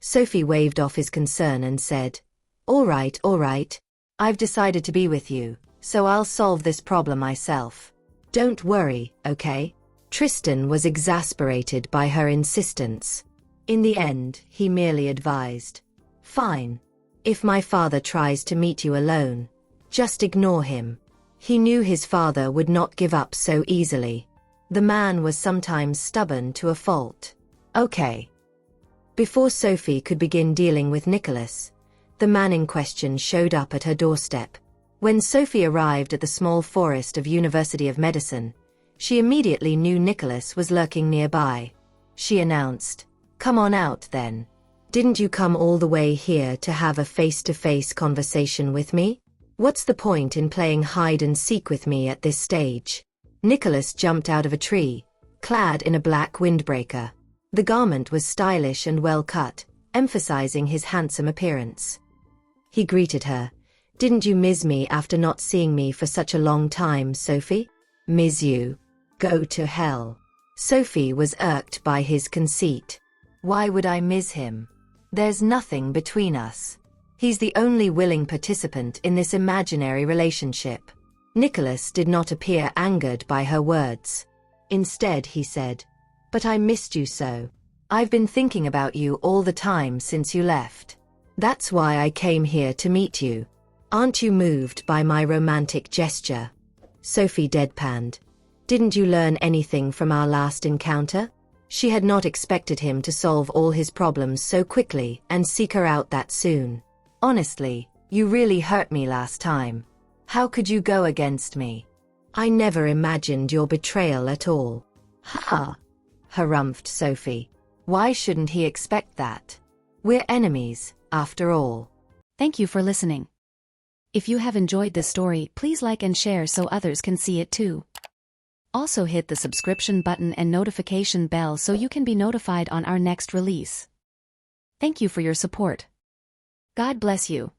Sophie waved off his concern and said, all right. I've decided to be with you, so I'll solve this problem myself. Don't worry, okay? Tristan was exasperated by her insistence. In the end, he merely advised, fine. If my father tries to meet you alone, just ignore him. He knew his father would not give up so easily. The man was sometimes stubborn to a fault. Okay. Before Sophie could begin dealing with Nicholas, the man in question showed up at her doorstep. When Sophie arrived at the small forest of University of Medicine, she immediately knew Nicholas was lurking nearby. She announced, come on out then. Didn't you come all the way here to have a face-to-face conversation with me? What's the point in playing hide and seek with me at this stage? Nicholas jumped out of a tree, clad in a black windbreaker. The garment was stylish and well cut, emphasizing his handsome appearance. He greeted her. Didn't you miss me after not seeing me for such a long time, Sophie? Miss you? Go to hell. Sophie was irked by his conceit. Why would I miss him? There's nothing between us. He's the only willing participant in this imaginary relationship. Nicholas did not appear angered by her words. Instead, he said, "But I missed you so. I've been thinking about you all the time since you left. That's why I came here to meet you. Aren't you moved by my romantic gesture?" Sophie deadpanned. Didn't you learn anything from our last encounter? She had not expected him to solve all his problems so quickly and seek her out that soon. Honestly, you really hurt me last time. How could you go against me? I never imagined your betrayal at all. Ha! Harumphed Sophie. Why shouldn't he expect that? We're enemies, after all. Thank you for listening. If you have enjoyed this story, please like and share so others can see it too. Also hit the subscription button and notification bell so you can be notified on our next release. Thank you for your support. God bless you.